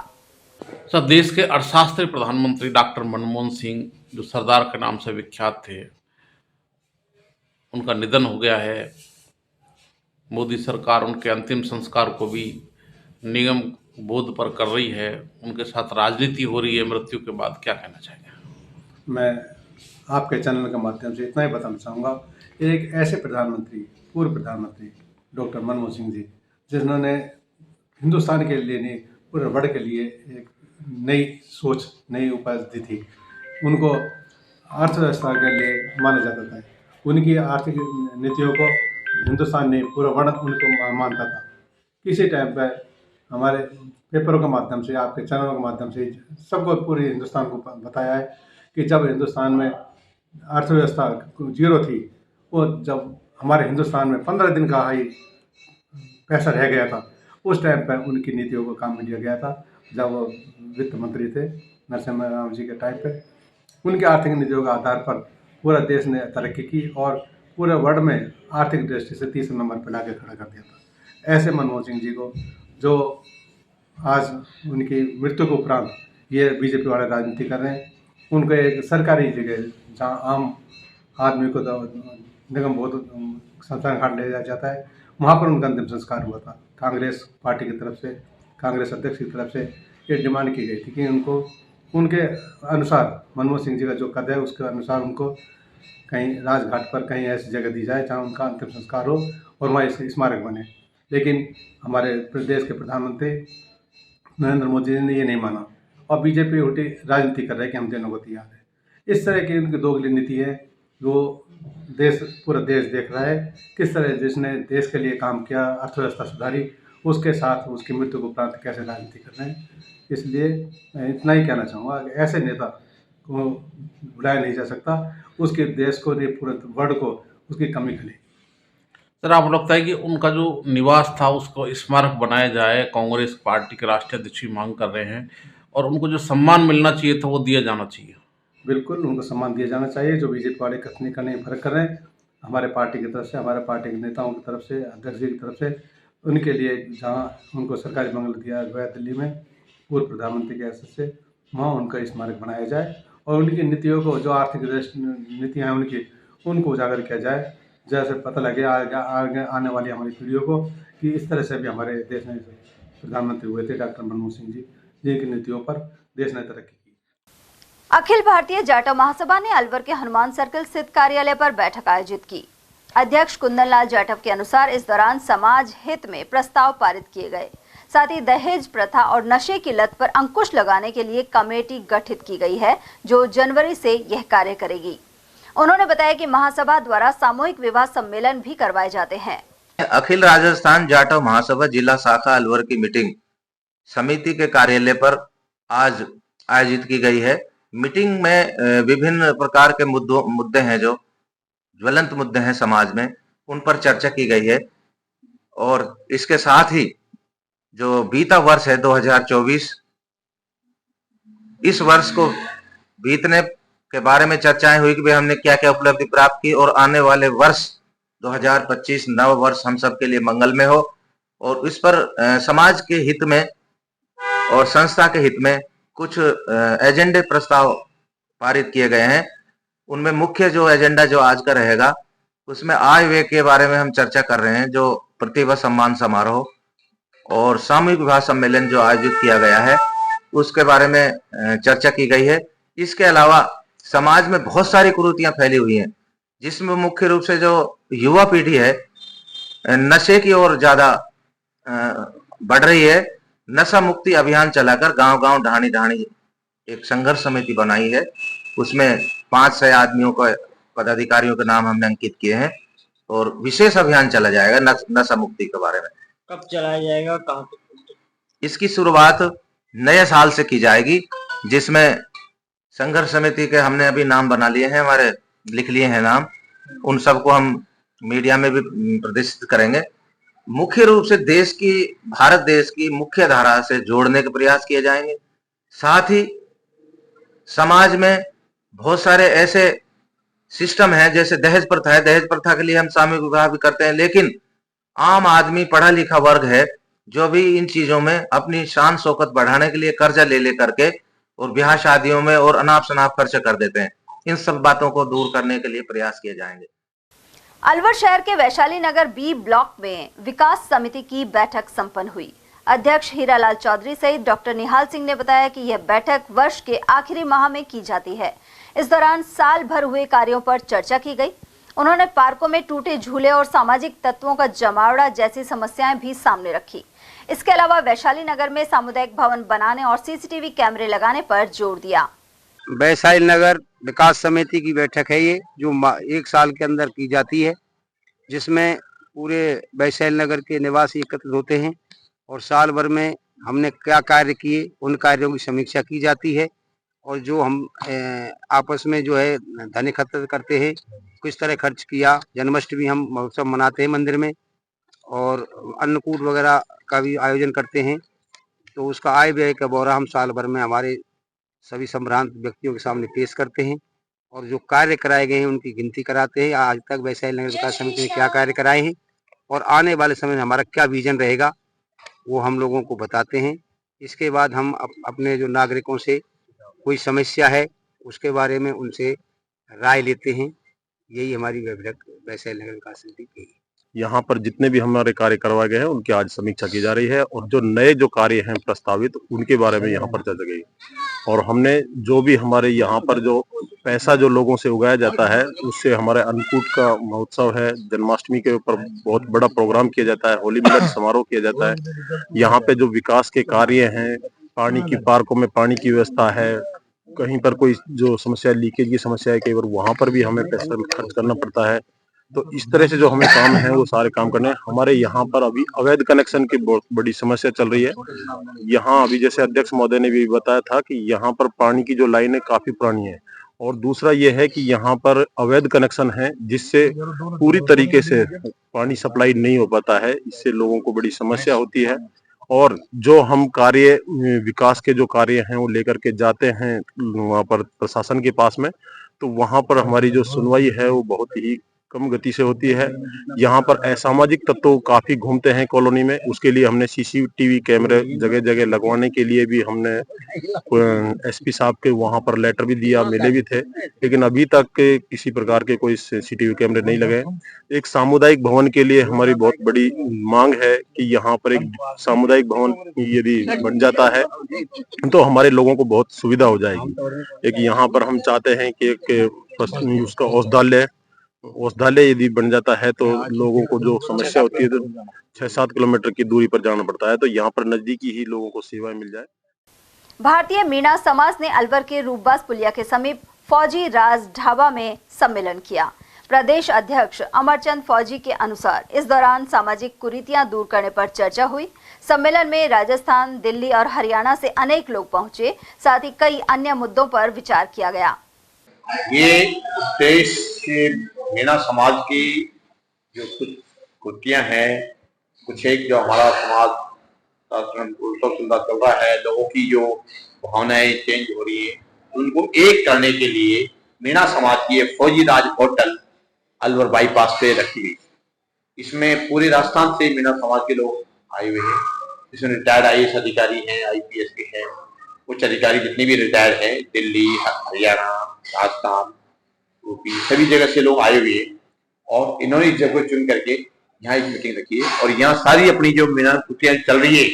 सर, देश के अर्थशास्त्री प्रधानमंत्री डॉक्टर मनमोहन सिंह जो सरदार के नाम से विख्यात थे, उनका निधन हो गया है। मोदी सरकार उनके अंतिम संस्कार को भी निगम बोध पर कर रही है। उनके साथ राजनीति हो रही है मृत्यु के बाद, क्या कहना चाहेंगे? मैं आपके चैनल के माध्यम से इतना ही बताना चाहूँगा, एक ऐसे प्रधानमंत्री, पूर्व प्रधानमंत्री डॉक्टर मनमोहन सिंह जी, जिन्होंने हिंदुस्तान के लिए नहीं पूरे वर्ल्ड के लिए एक नई सोच, नई उपलब्धि थी। उनको अर्थव्यवस्था के लिए माना जाता था। उनकी आर्थिक नीतियों को हिंदुस्तान ने पूरा वर्ल्ड उनको मानता था। किसी टाइम पर हमारे पेपरों के माध्यम से, आपके चैनलों के माध्यम से सबको, पूरे हिंदुस्तान को बताया है कि जब हिंदुस्तान में अर्थव्यवस्था 0 थी, वो जब हमारे हिंदुस्तान में 15 दिन का हाई पैसा रह गया था, उस टाइम पर उनकी नीतियों को काम में लिया गया था। जब वो वित्त मंत्री थे नरसिम्हा राव जी के टाइम पे, उनकी आर्थिक नीतियों के आधार पर पूरा देश ने तरक्की की और पूरे वर्ल्ड में आर्थिक दृष्टि से 30 नंबर पर लाके खड़ा कर दिया था। ऐसे मनमोहन सिंह जी को, जो आज उनकी मृत्यु के उपरांत ये बीजेपी वाले राजनीति कर रहे हैं, उनको एक सरकारी जगह जहाँ आम आदमी को निगम बोध शमशान घाट ले जाया जाता है, वहाँ पर उनका अंतिम संस्कार हुआ था। कांग्रेस पार्टी की तरफ से, कांग्रेस अध्यक्ष की तरफ से ये डिमांड की गई थी कि उनको उनके अनुसार, मनमोहन सिंह जी का जो कद है उसके अनुसार उनको कहीं राजघाट पर कहीं ऐसी जगह दी जाए जहाँ उनका अंतिम संस्कार हो और वहाँ स्मारक बने। लेकिन हमारे प्रदेश के प्रधानमंत्री नरेंद्र मोदी जी ने ये नहीं माना और बीजेपी उल्टी राजनीति कर रहे हैं कि हम देने को तैयार है। इस तरह की उनकी दोगली नीति है। वो पूरा देश देख रहा है किस तरह जिसने देश के लिए काम किया, अर्थव्यवस्था सुधारी, उसके साथ उसकी मृत्यु को प्राप्त कैसे राजनीति कर रहे हैं। इसलिए मैं इतना ही कहना चाहूँगा कि ऐसे नेता को बुलाया नहीं जा सकता, उसके देश को नहीं पूरे वर्ल्ड को उसकी कमी खली। सर, आपको लगता है कि उनका जो निवास था उसको स्मारक बनाया जाए? कांग्रेस पार्टी के राष्ट्रीय अध्यक्ष भी मांग कर रहे हैं और उनको जो सम्मान मिलना चाहिए था वो दिया जाना चाहिए। बिल्कुल उनको सम्मान दिया जाना चाहिए। जो बीजेपी वाले कथनी का नहीं फर्क कर रहे हैं, हमारे पार्टी की तरफ से, हमारे पार्टी के नेताओं की तरफ से, अध्यक्ष जी की तरफ से, उनके लिए जहाँ उनको सरकारी बंगला दिया गया दिल्ली में पूर्व प्रधानमंत्री के हैसियत से, वहाँ उनका स्मारक बनाया जाए और उनकी नीतियों को, जो आर्थिक नीतियाँ हैं उनकी, उनको उजागर किया जाए। जैसे पता लगे आगे आने वाली हमारी पीढ़ियों को कि इस तरह से भी हमारे देश में प्रधानमंत्री हुए थे डॉक्टर मनमोहन सिंह जी, जिनकी नीतियों पर देश ने तरक्की की। अखिल भारतीय जाटव महासभा ने अलवर के हनुमान सर्कल स्थित कार्यालय पर बैठक आयोजित की। अध्यक्ष कुंदन लाल जाटव के अनुसार इस दौरान समाज हित में प्रस्ताव पारित किए गए। साथ ही दहेज प्रथा और नशे की लत पर अंकुश लगाने के लिए कमेटी गठित की गई है, जो जनवरी से यह कार्य करेगी। उन्होंने बताया कि महासभा द्वारा सामूहिक विवाह सम्मेलन भी करवाए जाते हैं। अखिल राजस्थान जाटव महासभा जिला शाखा अलवर की मीटिंग समिति के कार्यालय पर आज आयोजित की गई है। मीटिंग में विभिन्न प्रकार के मुद्दे हैं, जो ज्वलंत मुद्दे हैं समाज में, उन पर चर्चा की गई है। और इसके साथ ही जो बीता वर्ष है 2024, इस वर्ष को बीतने के बारे में चर्चाएं हुई कि भाई हमने क्या क्या उपलब्धि प्राप्त की और आने वाले वर्ष 2025 नव वर्ष हम सबके लिए मंगलमय हो। और इस पर समाज के हित में और संस्था के हित में कुछ एजेंडे प्रस्ताव पारित किए गए हैं। उनमें मुख्य जो एजेंडा जो आज का रहेगा, उसमें आय व्यय के बारे में हम चर्चा कर रहे हैं। जो प्रतिभा सम्मान समारोह और सामूहिक विवाह सम्मेलन जो आयोजित किया गया है, उसके बारे में चर्चा की गई है। इसके अलावा समाज में बहुत सारी कुरीतियां फैली हुई हैं, जिसमें मुख्य रूप से जो युवा पीढ़ी है नशे की ओर ज्यादा बढ़ रही है। नशा मुक्ति अभियान चलाकर गांव-गांव, ढाणी-ढाणी एक संघर्ष समिति बनाई है। उसमें 500 आदमियों को, पदाधिकारियों के नाम हमने अंकित किए हैं और विशेष अभियान चला जाएगा नशा मुक्ति के बारे में। कब चलाया जाएगा, कहाँ पे? इसकी शुरुआत नए साल से की जाएगी, जिसमें संघर्ष समिति के हमने अभी नाम बना लिए हैं, हमारे लिख लिए हैं नाम। उन सबको हम मीडिया में भी प्रदर्शित करेंगे। मुख्य रूप से भारत देश की मुख्य धारा से जोड़ने के प्रयास किए जाएंगे। साथ ही समाज में बहुत सारे ऐसे सिस्टम हैं, जैसे दहेज प्रथा है। दहेज प्रथा के लिए हम सामूहिक विवाह भी करते हैं, लेकिन आम आदमी, पढ़ा लिखा वर्ग है, जो भी इन चीजों में अपनी शान शौकत बढ़ाने के लिए कर्जा ले करके और ब्याह शादियों में और अनाप शनाप खर्च कर देते हैं। इन सब बातों को दूर करने के लिए प्रयास किए जाएंगे। अलवर शहर के वैशाली नगर बी ब्लॉक में विकास समिति की बैठक संपन्न हुई। अध्यक्ष हीरालाल चौधरी सहित डॉक्टर निहाल सिंह ने बताया कि यह बैठक वर्ष के आखिरी माह में की जाती है। इस दौरान साल भर हुए कार्यों पर चर्चा की गई। उन्होंने पार्कों में टूटे झूले और सामाजिक तत्वों का जमावड़ा जैसी समस्याएं भी सामने रखी। इसके अलावा वैशाली नगर में सामुदायिक भवन बनाने और सीसीटीवी कैमरे लगाने पर जोर दिया। वैशाली नगर विकास समिति की बैठक है ये, जो 1 साल के अंदर की जाती है, जिसमें पूरे वैशाली नगर के निवासी एकत्रित होते हैं और साल भर में हमने क्या कार्य किए उन कार्यों की समीक्षा की जाती है। और जो हम आपस में जो है धन एकत्रित करते हैं, किस तरह खर्च किया। जन्माष्टमी हम महोत्सव मनाते हैं मंदिर में, और अन्नकूट वगैरह का भी आयोजन करते हैं। तो उसका आय व्यय का ब्यौरा हम साल भर में हमारे सभी संभ्रांत व्यक्तियों के सामने पेश करते हैं और जो कार्य कराए गए हैं उनकी गिनती कराते हैं। आज तक वैशाली नगर विकास समिति ने क्या कार्य कराए हैं और आने वाले समय में हमारा क्या विजन रहेगा, वो हम लोगों को बताते हैं। इसके बाद हम अपने जो नागरिकों से कोई समस्या है उसके बारे में उनसे राय लेते हैं। यही हमारी बैठक वैशाली नगर विकास समिति की है। यहाँ पर जितने भी हमारे कार्य करवाए गए हैं उनकी आज समीक्षा की जा रही है और जो नए जो कार्य हैं प्रस्तावित उनके बारे में यहाँ पर चर्चा गई। और हमने जो भी हमारे यहाँ पर जो पैसा जो लोगों से उगाया जाता है, उससे हमारे अन्नकूट का महोत्सव है, जन्माष्टमी के ऊपर बहुत बड़ा प्रोग्राम किया जाता है, होली मिलन समारोह किया जाता है। यहाँ पे जो विकास के कार्य हैं, पानी की पार्कों में पानी की व्यवस्था है, कहीं पर कोई जो समस्या लीकेज की समस्या है कई बार वहां पर भी हमें पैसा खर्च करना पड़ता है। तो इस तरह से जो हमें काम है वो सारे काम करने हैं। हमारे यहाँ पर अभी अवैध कनेक्शन की बहुत बड़ी समस्या चल रही है। यहाँ अभी जैसे अध्यक्ष महोदय ने भी बताया था कि यहाँ पर पानी की जो लाइन है काफी पुरानी है, और दूसरा ये है कि यहाँ पर अवैध कनेक्शन है जिससे पूरी तरीके से पानी सप्लाई नहीं हो पाता है। इससे लोगों को बड़ी समस्या होती है। और जो हम कार्य विकास के जो कार्य हैं वो लेकर के जाते हैं वहाँ पर प्रशासन के पास में, तो वहाँ पर हमारी जो सुनवाई है वो बहुत ही कम गति से होती है। यहाँ पर असामाजिक तत्व काफी घूमते हैं कॉलोनी में। उसके लिए हमने सीसीटीवी कैमरे जगह जगह लगवाने के लिए भी हमने एसपी साहब के वहाँ पर लेटर भी दिया, मिले भी थे, लेकिन अभी तक किसी प्रकार के कोई सीसीटीवी कैमरे नहीं लगे। एक सामुदायिक भवन के लिए हमारी बहुत बड़ी मांग है कि यहाँ पर एक सामुदायिक भवन यदि बन जाता है तो हमारे लोगों को बहुत सुविधा हो जाएगी। एक यहाँ पर हम चाहते हैं कि एक उसका औषधालय यदि बन जाता है तो लोगों को जो समस्या होती है तो 6-7 किलोमीटर की दूरी पर जाना पड़ता है, तो यहाँ पर नजदीकी ही लोगों को सेवाएं मिल जाए। भारतीय मीणा समाज ने अलवर के रूपबास पुलिया के समीप फौजी राज ढाबा में सम्मेलन किया। प्रदेश अध्यक्ष अमरचंद फौजी के अनुसार इस दौरान सामाजिक कुरीतियां दूर करने पर चर्चा हुई। सम्मेलन में राजस्थान, दिल्ली और हरियाणा से अनेक लोग पहुंचे, साथ ही कई अन्य मुद्दों पर विचार किया गया। ये देश के मीणा समाज की जो कुछ कुर्तियां हैं, कुछ एक जो हमारा समाज उल्टा सुलटा चल रहा है, लोगों की जो भावनाएं चेंज हो रही है, उनको एक करने के लिए मीणा समाज की फौजी राज होटल अलवर बाईपास पे रखी गई। इसमें पूरे राजस्थान से मीणा समाज के लोग आए हुए हैं। इसमें रिटायर्ड IAS अधिकारी हैं, IPS के हैं, उच्च अधिकारी जितने भी रिटायर्ड हैं, दिल्ली, हरियाणा, राजस्थान, यूपी, सभी जगह से लोग आए हुए हैं। और इन्होंने इस जगह चुन करके यहाँ एक मीटिंग रखी है और यहाँ सारी अपनी जो मीणा कुर्तियां चल रही है,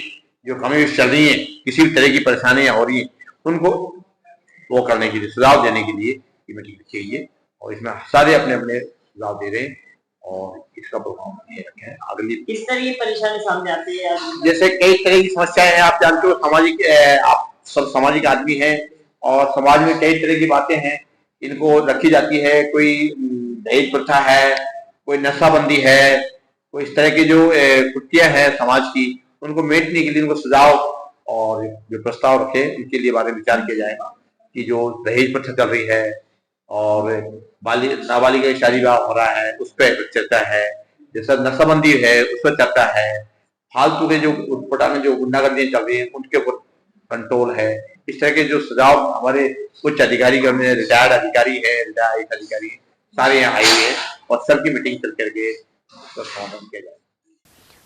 जो कमियां चल रही है, किसी भी तरह की परेशानियां हो रही है, उनको वो करने के लिए, सुझाव देने के लिए ये मीटिंग रखी गई है। और इसमें सारे अपने अपने सुझाव दे रहे हैं और इसका प्रोग्राम ये रखे हैं। अगली किस तरह की परेशानी सामने आती है? जैसे कई तरह की समस्याएं हैं, आप जानते हो, सामाजिक, आप सब सामाजिक आदमी हैं और समाज में कई तरह की बातें हैं, इनको रखी जाती है। कोई दहेज प्रथा है, कोई नशाबंदी है, कोई इस तरह की जो कुर्तियां हैं समाज की, उनको मेटने के लिए उनको सुझाव और जो प्रस्ताव रखे उनके लिए बारे में विचार किया जाएगा। कि जो दहेज प्रथा चल रही है और नाबालिग शादी विवाह हो रहा है, उस पर चर्चा है। जैसा नशाबंदी है उस पर चर्चा है। फालतू के जो उठपटा में जो गुंडागर्दियां चल रही है उनके ऊपर कंट्रोल है। इस तरह के जो सुझाव हमारे उच्च अधिकारी, रिटायर्ड अधिकारी है, रिटायर्ड अधिकारी है, सारे यहाँ आए हुए हैं और सबकी मीटिंग चल करके समाधान किया जाए।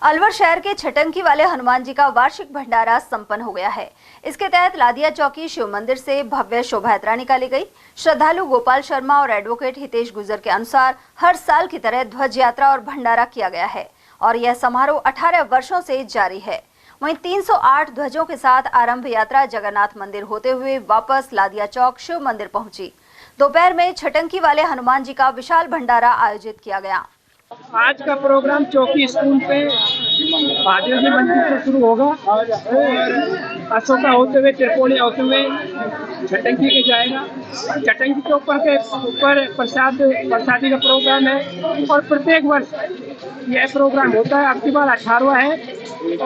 अलवर शहर के छटंकी वाले हनुमान जी का वार्षिक भंडारा संपन्न हो गया है। इसके तहत लादिया चौकी शिव मंदिर से भव्य शोभा यात्रा निकाली गई। श्रद्धालु गोपाल शर्मा और एडवोकेट हितेश गुजर के अनुसार हर साल की तरह ध्वज यात्रा और भंडारा किया गया है और यह समारोह 18 वर्षों से जारी है। वहीं 308 ध्वजों के साथ आरंभ यात्रा जगन्नाथ मंदिर होते हुए वापस लादिया चौक शिव मंदिर पहुंची। दोपहर में छटंकी वाले हनुमान जी का विशाल भंडारा आयोजित किया गया। आज का प्रोग्राम चौकी स्कूल पे महादेव जी मंदिर से शुरू होगा और अशोका होते हुए, त्रिकोणिया होते हुए छटंकी के जाएगा। छटंकी के ऊपर प्रसादी का प्रोग्राम है और प्रत्येक वर्ष यह प्रोग्राम होता है। अब की बार 18वां है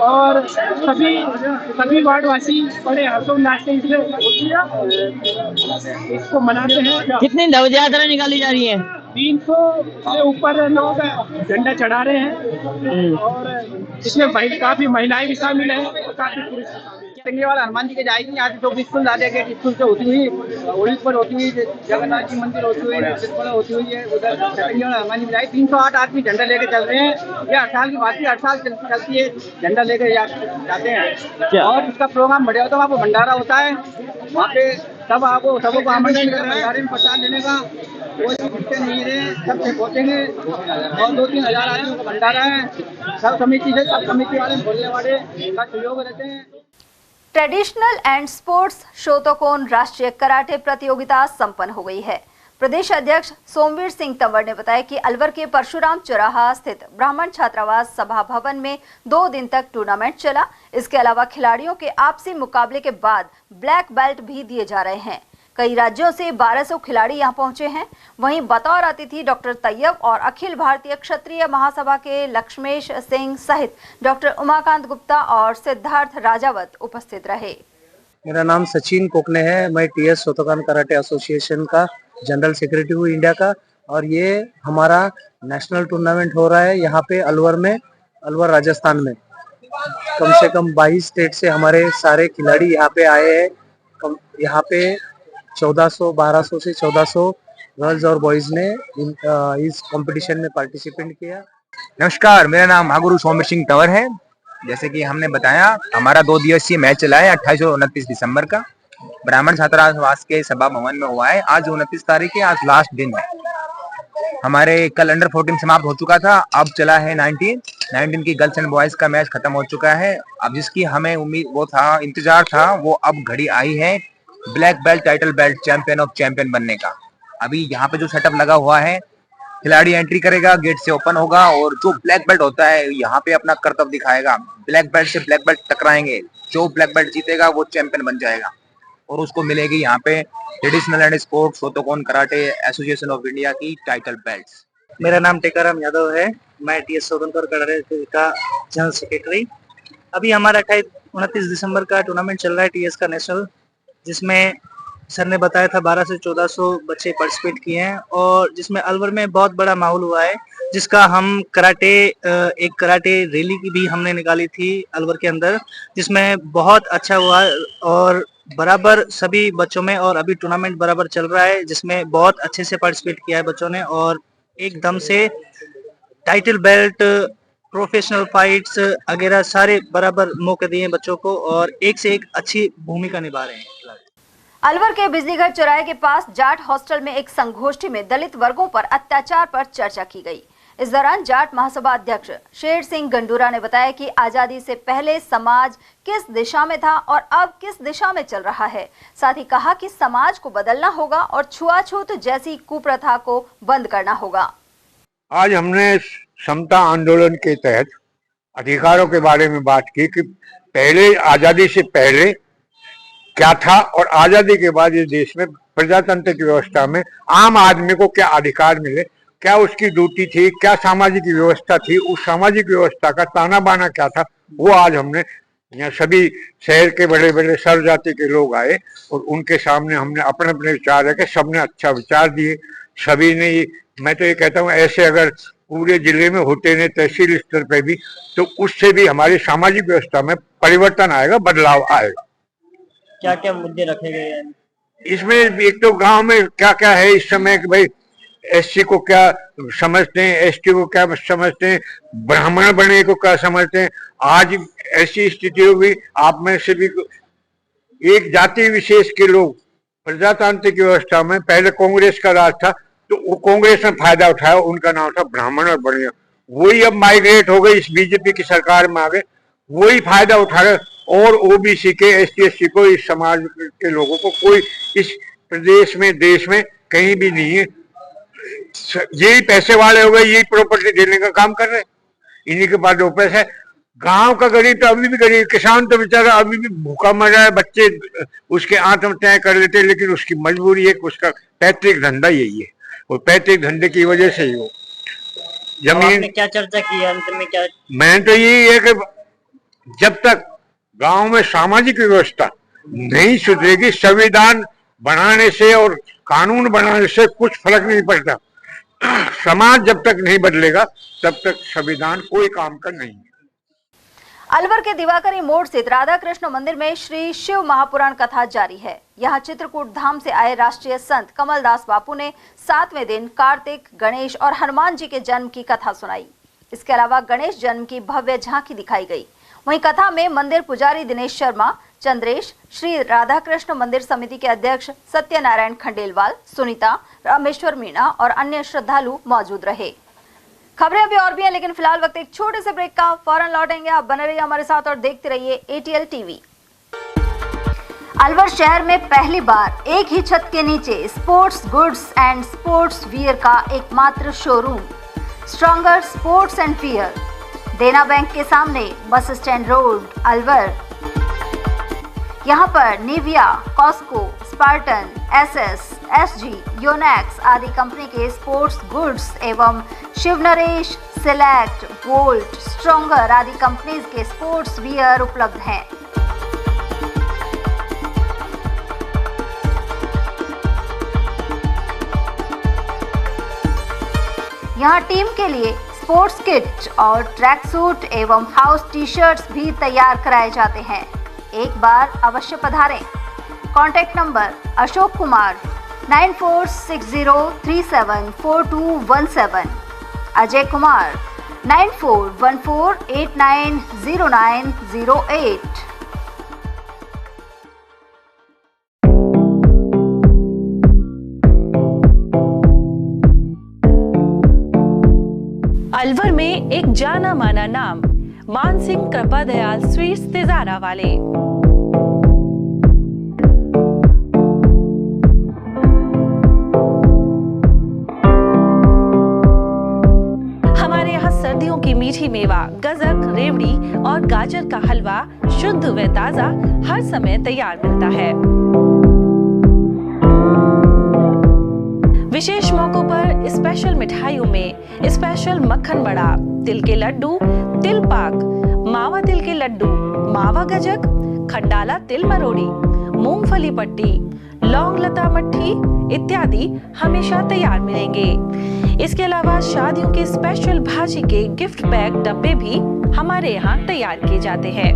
और सभी वार्डवासी बड़े हर्षोल्लास से इसको मनाते हैं। कितनी ध्वज यात्रा निकाली जा रही है? 300 से ऊपर लोग झंडा चढ़ा रहे हैं और इसमें काफी महिलाएं भी शामिल हैं और काफी पुरुष भी वाला हनुमान जी के जाएगी। यहाँ से जो स्कूल लादिया गेट स्कूल से होती हुई उड़ीसपुर होती हुई, जगन्नाथ जी मंदिर होती हुई, होती हुई है, उधर छटंकी वाला हनुमान जी में जाएगी। 308 आदमी झंडा लेके चल रहे हैं। यह 8 साल की बात है, 8 साल चलती है, झंडा लेके जाते हैं और इसका प्रोग्राम बढ़िया होता है। वहाँ पर भंडारा होता है, वहाँ पे सबको आमंत्रण कर भंडारे में प्रसाद लेने का। कोई छूटते नहीं रहे, सब पहुँचेंगे और 2-3 हजार आदमियों का भंडारा है। सब कमेटी वाले बोलने वाले का सहयोग रहते हैं। ट्रेडिशनल एंड स्पोर्ट्स शोतोकोन राष्ट्रीय कराटे प्रतियोगिता संपन्न हो गई है। प्रदेश अध्यक्ष सोमवीर सिंह तंवर ने बताया कि अलवर के परशुराम चौराहा स्थित ब्राह्मण छात्रावास सभा भवन में 2 दिन तक टूर्नामेंट चला। इसके अलावा खिलाड़ियों के आपसी मुकाबले के बाद ब्लैक बेल्ट भी दिए जा रहे हैं। कई राज्यों से 1200 खिलाड़ी यहां पहुंचे हैं। वहीं बतौर अतिथि डॉक्टर तैयब और अखिल भारतीय क्षत्रिय महासभा के लक्ष्मेश सिंह सहित डॉक्टर उमाकांत गुप्ता और सिद्धार्थ राजावत उपस्थित रहे। मेरा नाम सचिन कोकने है। मैं टीएस शोतोकान कराटे एसोसिएशन का जनरल सेक्रेटरी हूँ इंडिया का, और ये हमारा नेशनल टूर्नामेंट हो रहा है यहाँ पे अलवर में, अलवर राजस्थान में। कम से कम 22 स्टेट से हमारे सारे खिलाड़ी यहाँ पे आए हैं। यहाँ पे 1200 से 1400 गर्ल्स और बॉयज ने इस कंपटीशन में पार्टिसिपेट किया। नमस्कार, मेरा नाम महागुरु सोमवीर सिंह तंवर है। जैसे कि हमने बताया, हमारा 2 दिवसीय मैच चला है 28 और 29 दिसंबर का। ब्राह्मण छात्रावास के सभा भवन में हुआ है। आज 29 तारीख है, आज लास्ट दिन है। हमारे कल अंडर 14 समाप्त हो चुका था, अब चला है 19 की गर्ल्स एंड बॉयज का मैच खत्म हो चुका है। अब जिसकी हमें उम्मीद इंतजार था, वो अब घड़ी आई है black belt, title belt, champion of champion बनने का। अभी यहाँ पे जो सेटअप लगा हुआ है, खिलाड़ी एंट्री करेगा, गेट से ओपन होगा और जो ब्लैक बेल्ट होता है यहाँ पे अपना कर्तव्य दिखाएगा। ब्लैक बेल्ट से ब्लैक बेल्ट टकराएंगे, जो ब्लैक बेल्ट जीतेगा वो चैंपियन बन जाएगा और उसको मिलेगी यहाँ पे traditional and sport Shotokan karate association of India की टाइटल बेल्ट्स। मेरा नाम टेकाराम यादव है। मैं टीएस शोतोकान कराटे का जनरल सेक्रेटरी। अभी हमारा 28-29 दिसंबर का टूर्नामेंट चल रहा है टीएस का नेशनल, जिसमें सर ने बताया था 1200 से 1400 बच्चे पार्टिसिपेट किए हैं, और जिसमें अलवर में बहुत बड़ा माहौल हुआ है, जिसका हम एक कराटे रैली की भी हमने निकाली थी अलवर के अंदर, जिसमें बहुत अच्छा हुआ और बराबर सभी बच्चों में, और अभी टूर्नामेंट बराबर चल रहा है जिसमें बहुत अच्छे से पार्टिसिपेट किया है बच्चों ने, और एकदम से टाइटल बेल्ट, प्रोफेशनल फाइट्स वगैरह सारे बराबर मौके दिए बच्चों को, और एक से एक अच्छी भूमिका निभा रहे हैं। अलवर के बिजलीघर चौराहे के पास जाट हॉस्टल में एक संगोष्ठी में दलित वर्गों पर अत्याचार पर चर्चा की गई। इस दौरान जाट महासभा अध्यक्ष शेर सिंह गंडूरा ने बताया कि आजादी से पहले समाज किस दिशा में था और अब किस दिशा में चल रहा है। साथ ही कहा कि समाज को बदलना होगा और छुआछूत जैसी कुप्रथा को बंद करना होगा। आज हमने समता आंदोलन के तहत अधिकारों के बारे में बात की कि पहले, आजादी से पहले क्या था और आजादी के बाद इस देश में प्रजातंत्र की व्यवस्था में आम आदमी को क्या अधिकार मिले, क्या उसकी ड्यूटी थी, क्या सामाजिक व्यवस्था थी, उस सामाजिक व्यवस्था का ताना बाना क्या था, वो आज हमने यहाँ सभी शहर के बड़े बड़े सर्व जाति के लोग आए और उनके सामने हमने अपने अपने विचार रखे। सबने अच्छा विचार दिए, सभी ने। मैं तो ये कहता हूँ, ऐसे अगर पूरे जिले में होते हैं तहसील स्तर पे भी, तो उससे भी हमारी सामाजिक व्यवस्था में परिवर्तन आएगा, बदलाव आएगा। क्या क्या मुद्दे रखे गए हैं इसमें? एक तो गांव में क्या क्या है इस समय कि भाई एससी को क्या समझते हैं, एसटी को क्या समझते हैं, ब्राह्मण बनने को क्या समझते हैं। आज ऐसी स्थिति होगी, आप में से भी एक जाति विशेष के लोग प्रजातांत्रिक व्यवस्था में, पहले कांग्रेस का राज था तो वो कांग्रेस ने फायदा उठाया, उनका नाम था ब्राह्मण और बनिया। वही अब माइग्रेट हो गई, इस बीजेपी की सरकार में आ गए, वही फायदा उठा रहे। और ओबीसी के, एसटी एससी को, इस समाज के लोगों को कोई इस प्रदेश में, देश में कहीं भी नहीं है। यही पैसे वाले हो गए, यही प्रॉपर्टी देने का काम कर रहे, इन्हीं के पास जो पैसा है। गांव का गरीब तो अभी भी गरीब, किसान तो बेचारा अभी भी भूखा मर रहा है, बच्चे उसके आत्महत्याएं कर लेते हैं, लेकिन उसकी मजबूरी है, उसका पैतृक धंधा यही है और पैतृक धंधे की वजह से ही वो जमीन। क्या चर्चा की है अंत में? क्या मैं तो यही है कि जब तक गांव में सामाजिक व्यवस्था नहीं सुधरेगी, संविधान बनाने से और कानून बनाने से कुछ फर्क नहीं पड़ता। समाज जब तक नहीं बदलेगा तब तक संविधान कोई काम का नहीं है। अलवर के दिवाकरी मोड़ स्थित राधा कृष्ण मंदिर में श्री शिव महापुराण कथा जारी है। यहाँ चित्रकूट धाम से आए राष्ट्रीय संत कमलदास बापू ने 7वें दिन कार्तिक, गणेश और हनुमान जी के जन्म की कथा सुनाई। इसके अलावा गणेश जन्म की भव्य झांकी दिखाई गई। वहीं कथा में मंदिर पुजारी दिनेश शर्मा, चंद्रेश, श्री राधा कृष्ण मंदिर समिति के अध्यक्ष सत्यनारायण खंडेलवाल, सुनीता, रामेश्वर मीणा और अन्य श्रद्धालु मौजूद रहे। खबरें अभी और भी हैं, लेकिन फिलहाल वक्त एक छोटे से ब्रेक का, फौरन लौटेंगे। आप बने रहिए हमारे साथ और देखते रहिए ATL TV। अलवर शहर में पहली बार एक ही छत के नीचे sports goods and sports wear का एकमात्र showroom stronger sports and wear, Dena bank के सामने, बस स्टैंड रोड, अलवर। यहाँ पर Nivia, Cosco, Spartan, SS, SG, Yonex आदि कंपनी के स्पोर्ट्स गुड्स एवं Shiv Naresh, select, volt, stronger आदि कंपनीज के स्पोर्ट्स वियर उपलब्ध हैं। यहाँ टीम के लिए स्पोर्ट्स किट और ट्रैक सूट एवं हाउस टी शर्ट्स भी तैयार कराए जाते हैं। एक बार अवश्य पधारें। Contact number Ashok Kumar 9460374217, Ajay Kumar 9414890908। अलवर में एक जाना माना नाम मानसिंह कृपा दयाल स्वीट्स तिजारा वाले। हमारे यहाँ सर्दियों की मीठी मेवा, गजक, रेवड़ी और गाजर का हलवा शुद्ध व ताजा हर समय तैयार मिलता है। विशेष मौकों पर स्पेशल मिठाइयों में स्पेशल मक्खन बड़ा, तिल के लड्डू, तिल पाक, मावा तिल के लड्डू, मावा गजक, खंडाला तिल मरोड़ी, मूंगफली पट्टी, लौंग लता मट्ठी इत्यादि हमेशा तैयार मिलेंगे। इसके अलावा शादियों के स्पेशल भाजी के गिफ्ट पैक डब्बे भी हमारे यहाँ तैयार किए जाते हैं।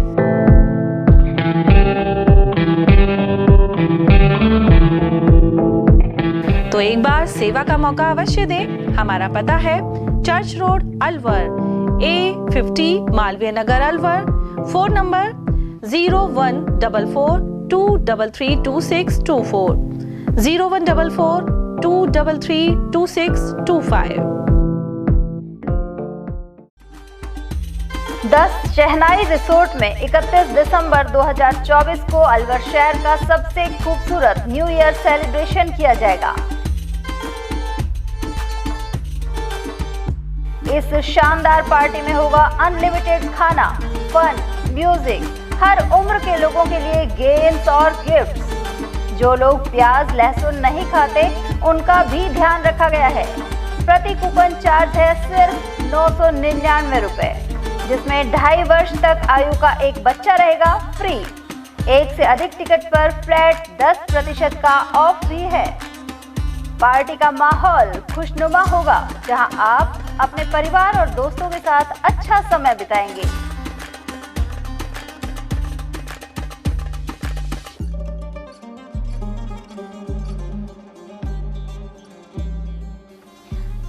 तो एक बार सेवा का मौका अवश्य दें। हमारा पता है church road, Alwar, A50, Malviya Nagar, Alwar. Phone number 014423322624, 014423322625। 10 Shehnai resort में 31 दिसंबर 2024 को अलवर शहर का सबसे खूबसूरत न्यू ईयर सेलिब्रेशन किया जाएगा। इस शानदार पार्टी में होगा अनलिमिटेड खाना, फन, म्यूजिक, हर उम्र के लोगों के लिए गेम्स और गिफ्ट्स। जो लोग प्याज लहसुन नहीं खाते उनका भी ध्यान रखा गया है। प्रति कूपन चार्ज है सिर्फ 999 रुपए, जिसमें 2.5 वर्ष तक आयु का एक बच्चा रहेगा फ्री। एक से अधिक टिकट पर फ्लैट 10% का ऑफ भी है। पार्टी का माहौल खुशनुमा होगा, जहां आप अपने परिवार और दोस्तों के साथ अच्छा समय बिताएंगे।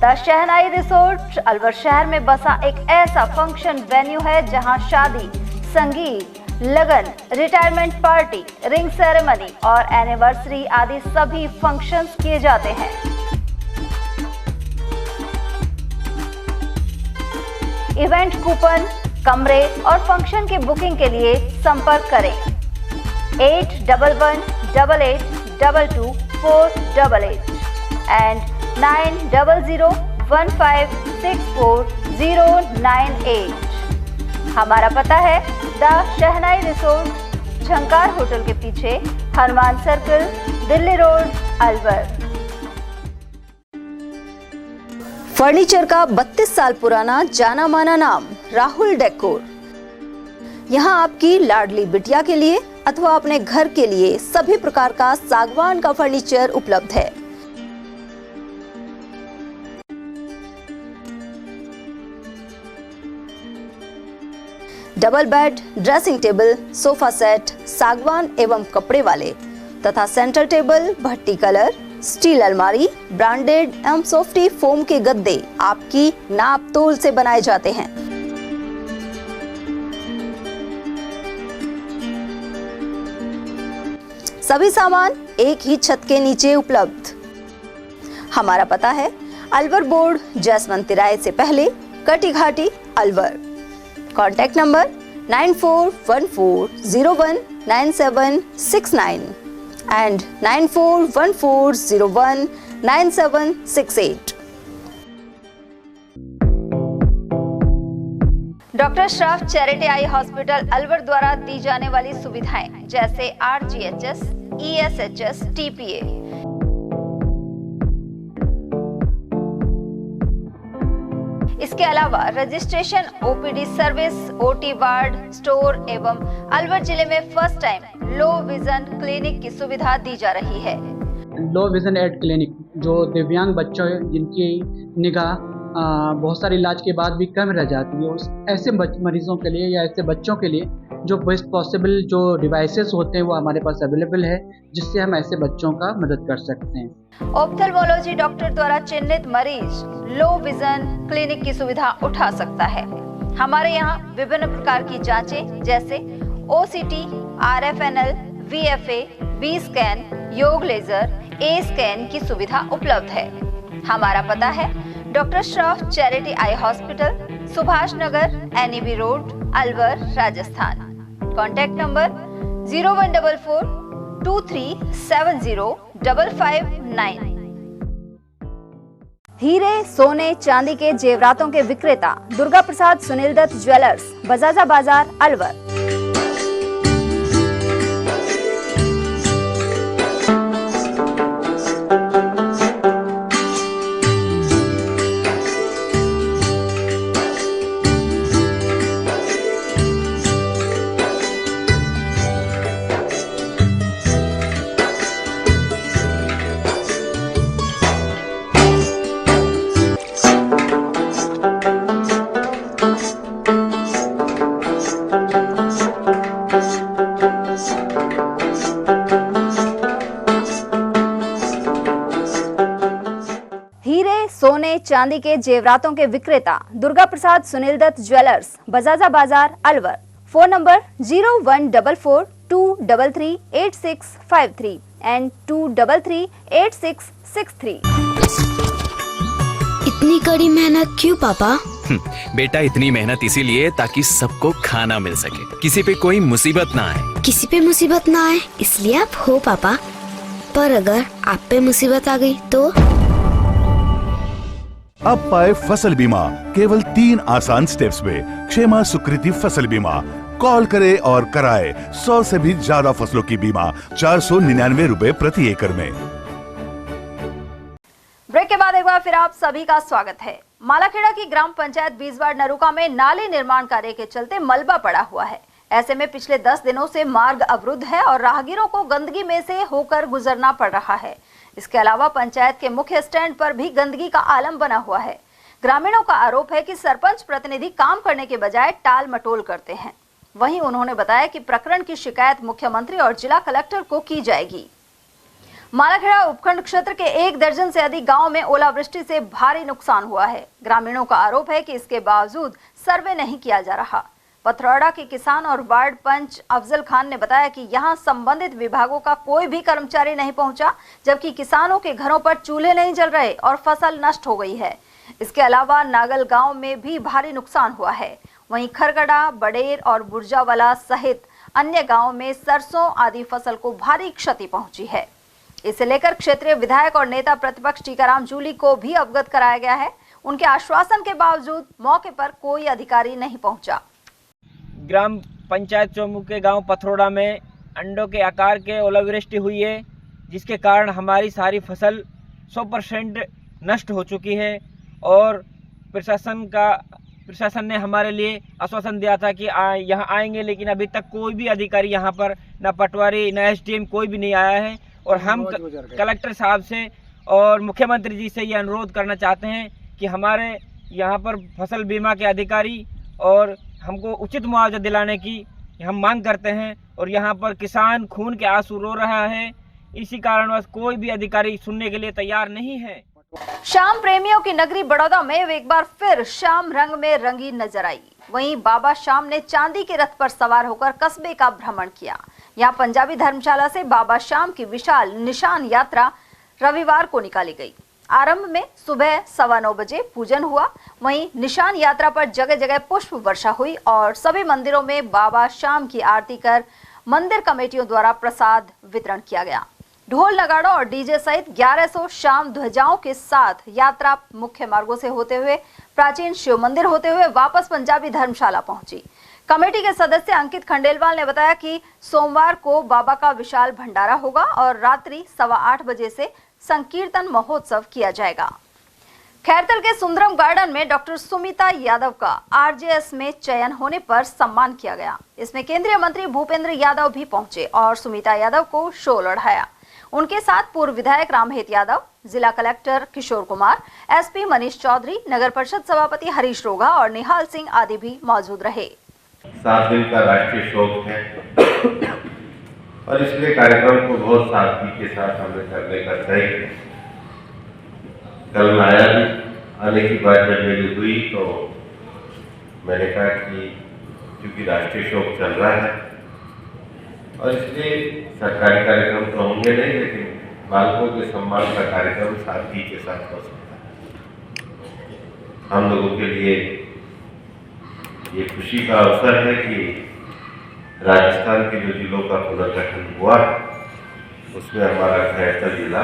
द शहनाई रिसोर्ट अलवर शहर में बसा एक ऐसा फंक्शन वेन्यू है जहां शादी, संगीत, लगन, रिटायरमेंट पार्टी, रिंग सेरेमनी और एनिवर्सरी आदि सभी फंक्शंस किए जाते हैं। इवेंट कूपन, कमरे और फंक्शन की बुकिंग के लिए संपर्क करें 8188222488 एंड 9001564098। हमारा पता है the shehnai resort, Jhankar hotel के पीछे, Hanuman circle, Delhi road, Alwar. Furniture का 32 साल पुराना जाना माना नाम राहुल डेकोर। यहाँ आपकी लाडली बिटिया के लिए अथवा अपने घर के लिए सभी प्रकार का सागवान का फर्नीचर उपलब्ध है। Double bed, dressing table, sofa set सागवान एवं कपड़े वाले तथा सेंटर टेबल, भट्टी कलर, स्टील अलमारी, ब्रांडेड एवं सॉफ्टी फोम के गद्दे आपकी नाप तोल से बनाए जाते हैं। सभी सामान एक ही छत के नीचे उपलब्ध। हमारा पता है अलवर बोर्ड, जसवंत तिराहे से पहले, कटी घाटी, Alwar. Contact number 9414019769 and 9414019768. Doctor Shroff charity eye hospital Alwar द्वारा दी जाने वाली सुविधाएं जैसे RGHS, ESHS, TPA, इसके अलावा registration, OPD service, OT ward, store एवं अलवर जिले में first time low vision clinic की सुविधा दी जा रही है। लो विजन एड क्लिनिक जो दिव्यांग बच्चों जिनकी निगाह बहुत सारे इलाज के बाद भी कम रह जाती है, उस ऐसे मरीजों के लिए या ऐसे बच्चों के लिए जो बेस्ट पॉसिबल जो डिवाइसेस होते हैं वो हमारे पास अवेलेबल है, जिससे हम ऐसे बच्चों का मदद कर सकते हैं। ऑप्थेल्मोलॉजी डॉक्टर द्वारा चिन्हित मरीज लो विजन क्लिनिक की सुविधा उठा सकता है। हमारे यहाँ विभिन्न प्रकार की जांचें जैसे OCT, RFNL, VFA, B scan, YAG laser, A scan की सुविधा उपलब्ध है। हमारा पता है doctor Shroff charity eye hospital, Subhash Nagar, NEB road, Alwar, Rajasthan. Contact number 014423705559। हीरे, सोने, चांदी के जेवरातों के विक्रेता दुर्गा प्रसाद सुनील दत्त ज्वेलर्स, बजाजा बाजार, अलवर। सोने चांदी के जेवरातों के विक्रेता Durga Prasad Sunil Dutt jewellers, Bajaja Bazar, Alwar. Phone number 0144233863 and 2338663। इतनी कड़ी मेहनत क्यों पापा? बेटा इतनी मेहनत इसीलिए ताकि सबको खाना मिल सके, किसी पे कोई मुसीबत ना आए। किसी पे मुसीबत ना आए इसलिए आप हो पापा, पर अगर आप पे मुसीबत आ गई तो? अब पाए फसल बीमा केवल 3 आसान स्टेप्स में। क्षेमा सुकृति फसल बीमा। कॉल करे और कराए 100 से भी ज्यादा फसलों की बीमा 499 रुपए प्रति एकड़ में। ब्रेक के बाद एक बार फिर आप सभी का स्वागत है। मालाखेड़ा की ग्राम पंचायत बीसवाड़ नरुका में नाले निर्माण कार्य के चलते मलबा पड़ा हुआ है। ऐसे में पिछले 10 दिनों से मार्ग अवरुद्ध है और राहगीरों को गंदगी में से होकर गुजरना पड़ रहा है। इसके अलावा पंचायत के मुख्य स्टैंड पर भी गंदगी का आलम बना हुआ है। ग्रामीणों का आरोप है कि सरपंच प्रतिनिधि काम करने के बजाय टाल मटोल करते हैं। वहीं उन्होंने बताया कि प्रकरण की शिकायत मुख्यमंत्री और जिला कलेक्टर को की जाएगी। मालाखेड़ा उपखंड क्षेत्र के 1 दर्जन से अधिक गांव में ओलावृष्टि से भारी नुकसान हुआ है। ग्रामीणों का आरोप है कि इसके बावजूद सर्वे नहीं किया जा रहा। पथरौड़ा के किसान और वार्ड पंच अफजल खान ने बताया कि यहां संबंधित विभागों का कोई भी कर्मचारी नहीं पहुंचा, जबकि किसानों के घरों पर चूल्हे नहीं जल रहे और फसल नष्ट हो गई है। इसके अलावा नागल गांव में भी भारी नुकसान हुआ है। वहीं खरगड़ा, बडेर और बुर्जावाला सहित अन्य गाँव में सरसों आदि फसल को भारी क्षति पहुंची है। इसे लेकर क्षेत्रीय विधायक और नेता प्रतिपक्ष टीकाराम जूली को भी अवगत कराया गया है। उनके आश्वासन के बावजूद मौके पर कोई अधिकारी नहीं पहुंचा। ग्राम पंचायत चौमुख के गांव पथरोड़ा में अंडों के आकार के ओलावृष्टि हुई है, जिसके कारण हमारी सारी फसल 100% नष्ट हो चुकी है। और प्रशासन ने हमारे लिए आश्वासन दिया था कि यहाँ आएंगे, लेकिन अभी तक कोई भी अधिकारी यहाँ पर न पटवारी न SDM कोई भी नहीं आया है। और हम कलेक्टर साहब से और मुख्यमंत्री जी से ये अनुरोध करना चाहते हैं कि हमारे यहाँ पर फसल बीमा के अधिकारी और हमको उचित मुआवजा दिलाने की हम मांग करते हैं। और यहाँ पर किसान खून के आंसू रो रहा है, इसी कारणवश कोई भी अधिकारी सुनने के लिए तैयार नहीं है। शाम प्रेमियों की नगरी बड़ौदा में एक बार फिर शाम रंग में रंगी नजर आई। वहीं बाबा शाम ने चांदी के रथ पर सवार होकर कस्बे का भ्रमण किया। यहाँ पंजाबी धर्मशाला से बाबा शाम की विशाल निशान यात्रा रविवार को निकाली गई। आरंभ में सुबह 9:15 बजे पूजन हुआ। वहीं निशान यात्रा पर जगह जगह पुष्प वर्षा हुई और सभी मंदिरों में बाबा शाम की आरती कर मंदिर कमेटियों द्वारा प्रसाद वितरण किया गया। ढोल नगाड़ों और डीजे सहित 1100 शाम ध्वजाओं के साथ यात्रा मुख्य मार्गों से होते हुए प्राचीन शिव मंदिर होते हुए वापस पंजाबी धर्मशाला पहुंची। कमेटी के सदस्य अंकित खंडेलवाल ने बताया कि सोमवार को बाबा का विशाल भंडारा होगा और रात्रि 8:15 बजे से संकीर्तन महोत्सव किया जाएगा। खैरतल के सुंदरम गार्डन में डॉक्टर सुमिता यादव का आरजेएस में चयन होने पर सम्मान किया गया। इसमें केंद्रीय मंत्री भूपेंद्र यादव भी पहुंचे और सुमिता यादव को शो लड़ाया। उनके साथ पूर्व विधायक रामहेत यादव, जिला कलेक्टर किशोर कुमार, एसपी मनीष चौधरी, नगर परिषद सभापति हरीश रोगा और निहाल सिंह आदि भी मौजूद रहे। 7 दिन का राष्ट्रीय शोक है और इसलिए कार्यक्रम को बहुत सादगी के साथ हमें करने का तय है। कल मैं आया भी, आने की बात जब मेरी हुई तो मैंने कहा कि क्योंकि राष्ट्रीय शोक चल रहा है और इसलिए सरकारी कार्यक्रम तो होंगे नहीं, लेकिन बालकों के सम्मान का कार्यक्रम सादगी के साथ हो सकता है। हम लोगों के लिए ये खुशी का अवसर है कि राजस्थान के जो जिलों का पुनर्गठन हुआ उसमें हमारा खैरतल जिला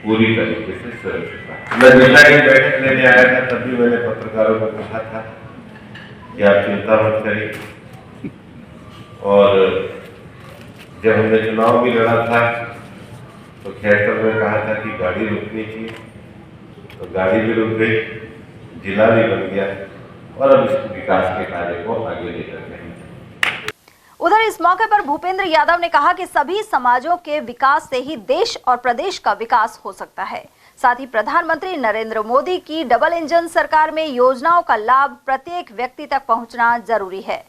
पूरी तरीके से सुरक्षित है। मैं जिला की बैठक लेने आया था, तब भी मैंने पत्रकारों को कहा था कि आप चिंता मत करिए। और जब हमने चुनाव भी लड़ा था तो खैरतल में कहा था कि गाड़ी रुकनी चाहिए, तो गाड़ी भी रुक गई, जिला भी बन गया और अब इस विकास के कार्य को आगे लेकर गए। उधर इस मौके पर भूपेंद्र यादव ने कहा कि सभी समाजों के विकास से ही देश और प्रदेश का विकास हो सकता है। साथ ही प्रधानमंत्री नरेंद्र मोदी की डबल इंजन सरकार में योजनाओं का लाभ प्रत्येक व्यक्ति तक पहुंचना जरूरी है।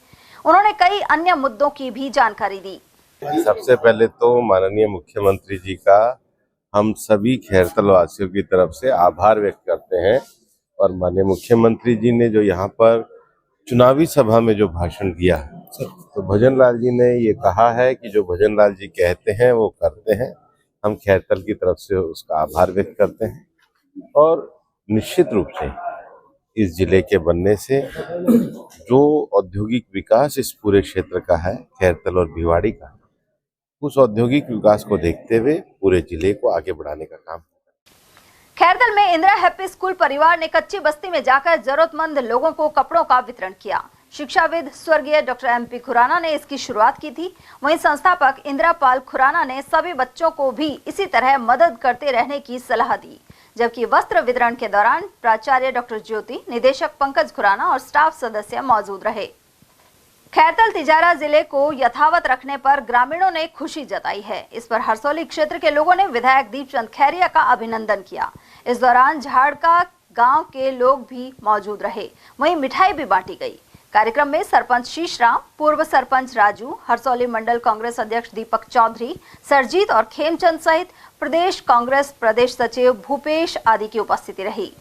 उन्होंने कई अन्य मुद्दों की भी जानकारी दी। सबसे पहले तो माननीय मुख्यमंत्री जी का हम सभी खैरतल वासियों की तरफ से आभार व्यक्त करते हैं। और माननीय मुख्यमंत्री जी ने जो यहाँ पर चुनावी सभा में जो भाषण दिया, तो भजन लाल जी ने ये कहा है कि जो भजन लाल जी कहते हैं वो करते हैं। हम खैरतल की तरफ से उसका आभार व्यक्त करते हैं और निश्चित रूप से इस जिले के बनने से जो औद्योगिक विकास इस पूरे क्षेत्र का है, खैरतल और भिवाड़ी का, उस औद्योगिक विकास को देखते हुए पूरे जिले को आगे बढ़ाने का काम। खैरतल में इंदिरा हैप्पी स्कूल परिवार ने कच्ची बस्ती में जाकर जरूरतमंद लोगों को कपड़ों का वितरण किया। शिक्षाविद स्वर्गीय डॉक्टर MP खुराना ने इसकी शुरुआत की थी। वहीं संस्थापक इंदिरा पाल खुराना ने सभी बच्चों को भी इसी तरह मदद करते रहने की सलाह दी। जबकि वस्त्र वितरण के दौरान प्राचार्य डॉक्टर ज्योति, निदेशक पंकज खुराना और स्टाफ सदस्य मौजूद रहे। खैरतल तिजारा जिले को यथावत रखने पर ग्रामीणों ने खुशी जताई है। इस पर हरसौली क्षेत्र के लोगों ने विधायक दीपचंद खैरिया का अभिनंदन किया। इस दौरान झाड़का गांव के लोग भी मौजूद रहे। वहीं मिठाई भी बांटी गई। कार्यक्रम में सरपंच शीशराम, पूर्व सरपंच राजू, हरसौली मंडल कांग्रेस अध्यक्ष दीपक चौधरी, सरजीत और खेमचंद सहित प्रदेश कांग्रेस प्रदेश सचिव भूपेश आदि की उपस्थिति रही।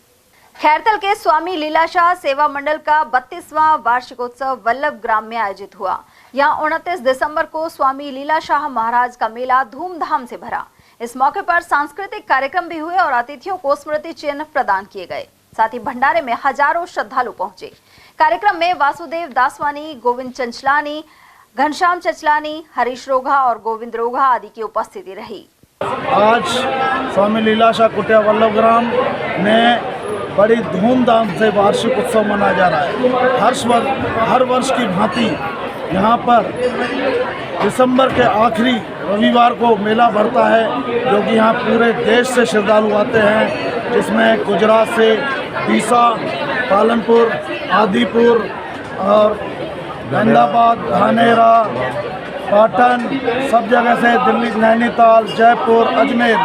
खैरतल के स्वामी लीलाशाह सेवा मंडल का 32वां वार्षिकोत्सव वल्लभ ग्राम में आयोजित हुआ। यहां 29 दिसंबर को स्वामी लीलाशाह महाराज का मेला धूमधाम से भरा। इस मौके पर सांस्कृतिक कार्यक्रम भी हुए और अतिथियों को स्मृति चिन्ह प्रदान किए गए। साथ ही भंडारे में हजारों श्रद्धालु पहुंचे। कार्यक्रम में वासुदेव दासवानी, गोविंद चंचलानी, घनश्याम चचलानी, हरीश रोगा और गोविंद रोगा आदि की उपस्थिति रही। आज स्वामी लीलाशाह कुटिया वल्लभ ग्राम में बड़ी धूमधाम से वार्षिक उत्सव मनाया जा रहा है। हर वर्ष की भांति यहाँ पर दिसंबर के आखिरी रविवार को मेला भरता है, जो कि यहाँ पूरे देश से श्रद्धालु आते हैं, जिसमें गुजरात से डीसा, पालनपुर, आदिपुर और अहमदाबाद, धानेरा, पाटन, सब जगह से, दिल्ली, नैनीताल, जयपुर, अजमेर,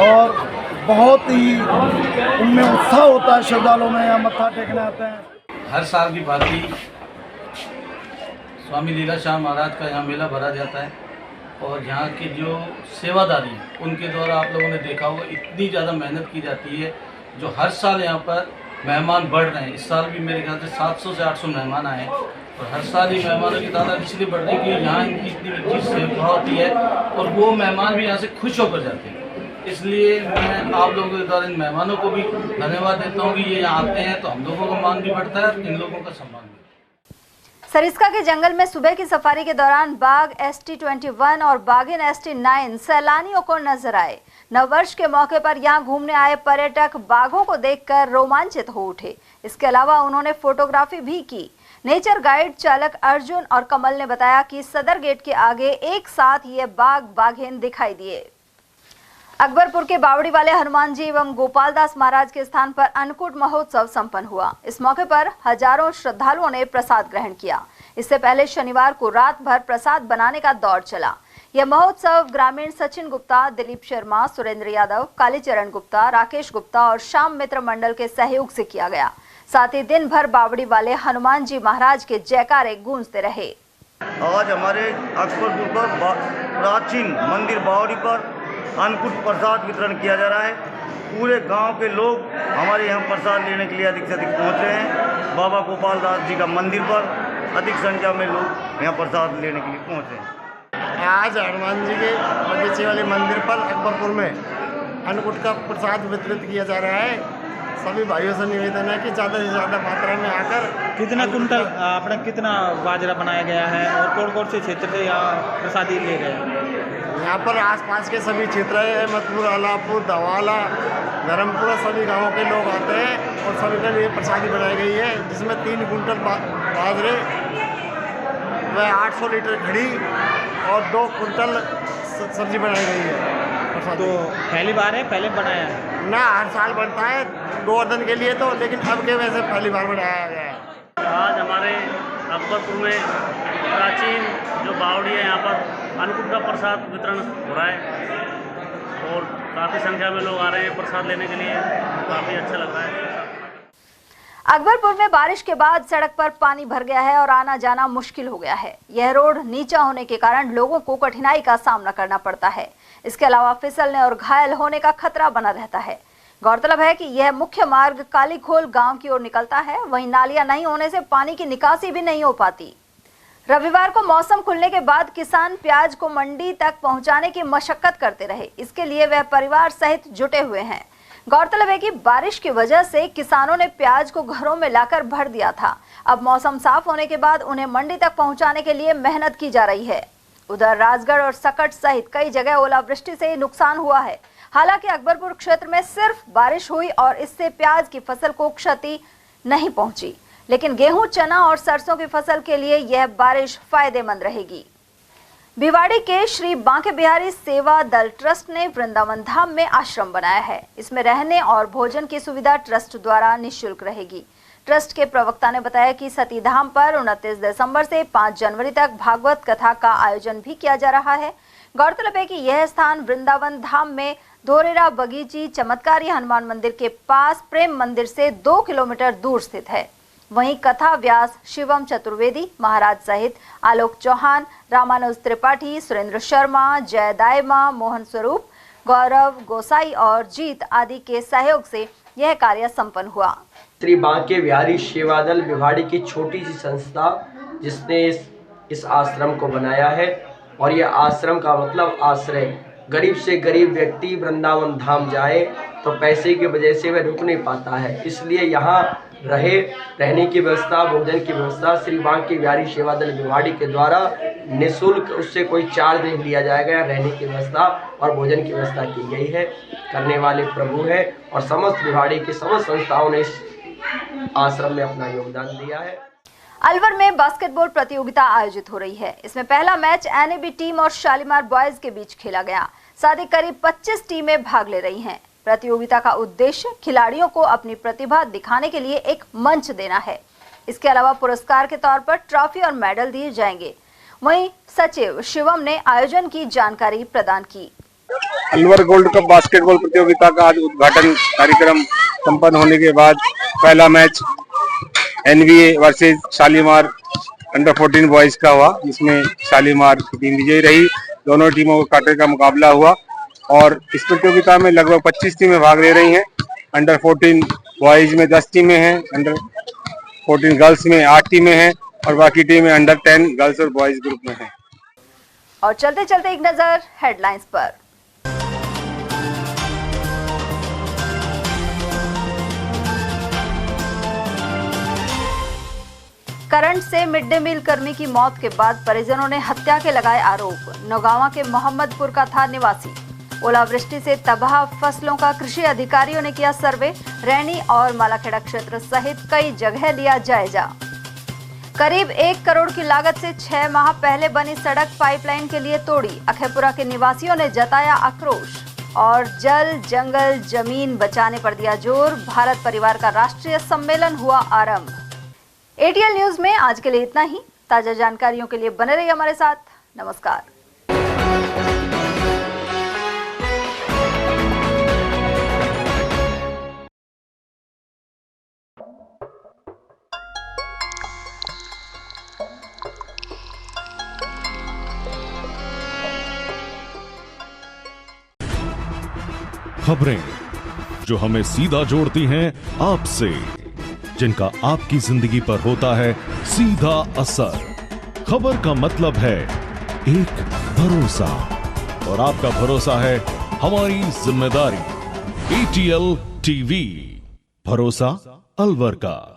और बहुत ही उनमें उत्साह होता है। श्रद्धालुओं में यहाँ मत्था टेकने आते हैं। हर साल की भांति स्वामी लीलाशाह महाराज का यहाँ मेला भरा जाता है और यहाँ की जो सेवादारी हैं उनके द्वारा आप लोगों ने देखा होगा इतनी ज़्यादा मेहनत की जाती है, जो हर साल यहाँ पर मेहमान बढ़ रहे हैं। इस साल भी मेरे ख्याल से 700 से 800 मेहमान आए हैं और हर साल ही मेहमानों की तादाद इसलिए बढ़ रही है कि यहाँ इनकी इतनी अच्छी सेवा होती है और वो मेहमान भी यहाँ से खुश होकर जाते हैं। इसलिए मैं आप लोगों के द्वारा इन मेहमानों को भी धन्यवाद देता हूँ कि ये यहाँ आते हैं तो हम लोगों का मान भी बढ़ता है, इन लोगों का सम्मान भी। सरिस्का के जंगल में सुबह की सफारी के दौरान बाघ ST21 और बाघिन ST9 सैलानियों को नजर आए। नववर्ष के मौके पर यहां घूमने आए पर्यटक बाघों को देखकर रोमांचित हो उठे। इसके अलावा उन्होंने फोटोग्राफी भी की। नेचर गाइड चालक अर्जुन और कमल ने बताया कि सदर गेट के आगे एक साथ ये बाघ बाघिन दिखाई दिए। अकबरपुर के बावड़ी वाले हनुमान जी एवं गोपालदास महाराज के स्थान पर अन्नकूट महोत्सव संपन्न हुआ। इस मौके पर हजारों श्रद्धालुओं ने प्रसाद ग्रहण किया। इससे पहले शनिवार को रात भर प्रसाद बनाने का दौर चला। यह महोत्सव ग्रामीण सचिन गुप्ता, दिलीप शर्मा, सुरेंद्र यादव, कालीचरण गुप्ता, राकेश गुप्ता और श्याम मित्र मंडल के सहयोग से किया गया। साथ ही दिन भर बावड़ी वाले हनुमान जी महाराज के जयकारे गूंजते रहे। आज हमारे अकबरपुर पर प्राचीन मंदिर बावड़ी पर अन्नकूट प्रसाद वितरण किया जा रहा है। पूरे गांव के लोग हमारे यहाँ प्रसाद लेने के लिए अधिक से अधिक पहुँच रहे हैं। बाबा गोपालदास जी का मंदिर पर अधिक संख्या में लोग यहाँ प्रसाद लेने के लिए पहुँच रहे हैं। आज हनुमान जी के बगीचे वाले मंदिर पर अकबरपुर में अन्नकूट का प्रसाद वितरित किया जा रहा है। सभी भाइयों से निवेदन है कि ज़्यादा से ज़्यादा मात्रा में आकर। कितना कुंटल अपना कितना बाजरा बनाया गया है और कौन कौन से क्षेत्र से यहाँ प्रसादी ले गए? यहाँ पर आसपास के सभी क्षेत्र है, अहमदपुर, अलापुर, धवाला, धर्मपुरा, सभी गांवों के लोग आते हैं और सभी के लिए प्रसादी बनाई गई है, जिसमें 3 कुंटल बाजरे, वह 800 लीटर घड़ी और 2 कुंटल सब्जी बनाई गई है। तो पहली बार है, पहले बनाया है ना? हर साल बनता है गोवर्धन के लिए तो, लेकिन अब के वैसे पहली बार बनाया गया है। आज हमारे अकबरपुर में प्राचीन जो बावड़ी है यहाँ पर अन्नकूट का प्रसाद वितरण हो रहा है और काफ़ी संख्या में लोग आ रहे हैं प्रसाद लेने के लिए। काफ़ी अच्छा लग रहा है। अकबरपुर में बारिश के बाद सड़क पर पानी भर गया है और आना जाना मुश्किल हो गया है। यह रोड नीचा होने के कारण लोगों को कठिनाई का सामना करना पड़ता है। इसके अलावा फिसलने और घायल होने का खतरा बना रहता है। गौरतलब है कि यह मुख्य मार्ग कालीखोल गांव की ओर निकलता है। वहीं नालियां नहीं होने से पानी की निकासी भी नहीं हो पाती। रविवार को मौसम खुलने के बाद किसान प्याज को मंडी तक पहुंचाने की मशक्कत करते रहे। इसके लिए वह परिवार सहित जुटे हुए हैं। गौरतलब है कि बारिश की वजह से किसानों ने प्याज को घरों में लाकर भर दिया था। अब मौसम साफ होने के बाद उन्हें मंडी तक पहुंचाने के लिए मेहनत की जा रही है। उधर राजगढ़ और सकट सहित कई जगह ओलावृष्टि से नुकसान हुआ है। हालांकि अकबरपुर क्षेत्र में सिर्फ बारिश हुई और इससे प्याज की फसल को क्षति नहीं पहुंची, लेकिन गेहूं, चना और सरसों की फसल के लिए यह बारिश फायदेमंद रहेगी। भिवाड़ी के श्री बांके बिहारी सेवा दल ट्रस्ट ने वृंदावन धाम में आश्रम बनाया है। इसमें रहने और भोजन की सुविधा ट्रस्ट द्वारा निःशुल्क रहेगी। ट्रस्ट के प्रवक्ता ने बताया कि सती धाम पर 29 दिसंबर से 5 जनवरी तक भागवत कथा का आयोजन भी किया जा रहा है। गौरतलब है कि यह स्थान वृंदावन धाम में धोरेरा बगीची चमत्कारी हनुमान मंदिर के पास प्रेम मंदिर से 2 किलोमीटर दूर स्थित है। वहीं कथा व्यास शिवम चतुर्वेदी महाराज सहित आलोक चौहान, रामानुज त्रिपाठी, सुरेंद्र शर्मा, जय दायमा, मोहन स्वरूप, गौरव गोसाई और जीत आदि के सहयोग से यह कार्य संपन्न हुआ। श्री बांके बिहारी सेवा दल भिवाड़ी की छोटी सी संस्था जिसने इस आश्रम को बनाया है और यह आश्रम का मतलब आश्रय। गरीब से गरीब व्यक्ति वृंदावन धाम जाए तो पैसे की वजह से वह रुक नहीं पाता है, इसलिए यहाँ रहने की व्यवस्था, भोजन की व्यवस्था श्री बांके बिहारी सेवा दल भिवाड़ी के द्वारा निःशुल्क, उससे कोई चार्ज नहीं लिया जाएगा। रहने की व्यवस्था और भोजन की व्यवस्था की गई है। करने वाले प्रभु है और समस्त भिवाड़ी की समस्त संस्थाओं ने इस आश्रम में अपना योगदान दिया है। अलवर में बास्केटबॉल प्रतियोगिता आयोजित हो रही है। इसमें पहला मैच NAB टीम और शालीमार बॉयज के बीच खेला गया। साथ ही करीब 25 टीमें भाग ले रही हैं। प्रतियोगिता का उद्देश्य खिलाड़ियों को अपनी प्रतिभा दिखाने के लिए एक मंच देना है। इसके अलावा पुरस्कार के तौर पर ट्रॉफी और मेडल दिए जाएंगे। वहीं सचिव शिवम ने आयोजन की जानकारी प्रदान की। अलवर गोल्ड कप बास्केटबॉल प्रतियोगिता का आज उद्घाटन कार्यक्रम संपन्न होने के बाद पहला match NBA versus Shalimar under 14 boys का हुआ, जिसमें शालीमार की टीम विजयी रही। दोनों टीमों का कांटे का मुकाबला हुआ और इस प्रतियोगिता में लगभग 25 टीमें भाग ले रही हैं। अंडर 14 बॉयज में 10 टीमें हैं, अंडर 14 गर्ल्स में 8 टीमें हैं और बाकी टीमें अंडर 10 गर्ल्स और बॉयज ग्रुप में हैं। और चलते चलते एक नजर हेडलाइंस पर। करंट से मिड डे मील कर्मी की मौत के बाद परिजनों ने हत्या के लगाए आरोप। नौगांवा के मोहम्मदपुर का था निवासी। ओलावृष्टि से तबाह फसलों का कृषि अधिकारियों ने किया सर्वे। रैनी और मालाखेड़ा क्षेत्र सहित कई जगह लिया जायजा। करीब 1 करोड़ की लागत से 6 माह पहले बनी सड़क पाइपलाइन के लिए तोड़ी। अखेपुरा के निवासियों ने जताया आक्रोश। और जल जंगल जमीन बचाने पर दिया जोर। भारत परिवार का राष्ट्रीय सम्मेलन हुआ आरंभ। एटीएल न्यूज में आज के लिए इतना ही। ताजा जानकारियों के लिए बने रहिए हमारे साथ। नमस्कार। खबरें जो हमें सीधा जोड़ती हैं आपसे, जिनका आपकी जिंदगी पर होता है सीधा असर। खबर का मतलब है एक भरोसा, और आपका भरोसा है हमारी जिम्मेदारी। एटीएल टीवी, भरोसा अलवर का।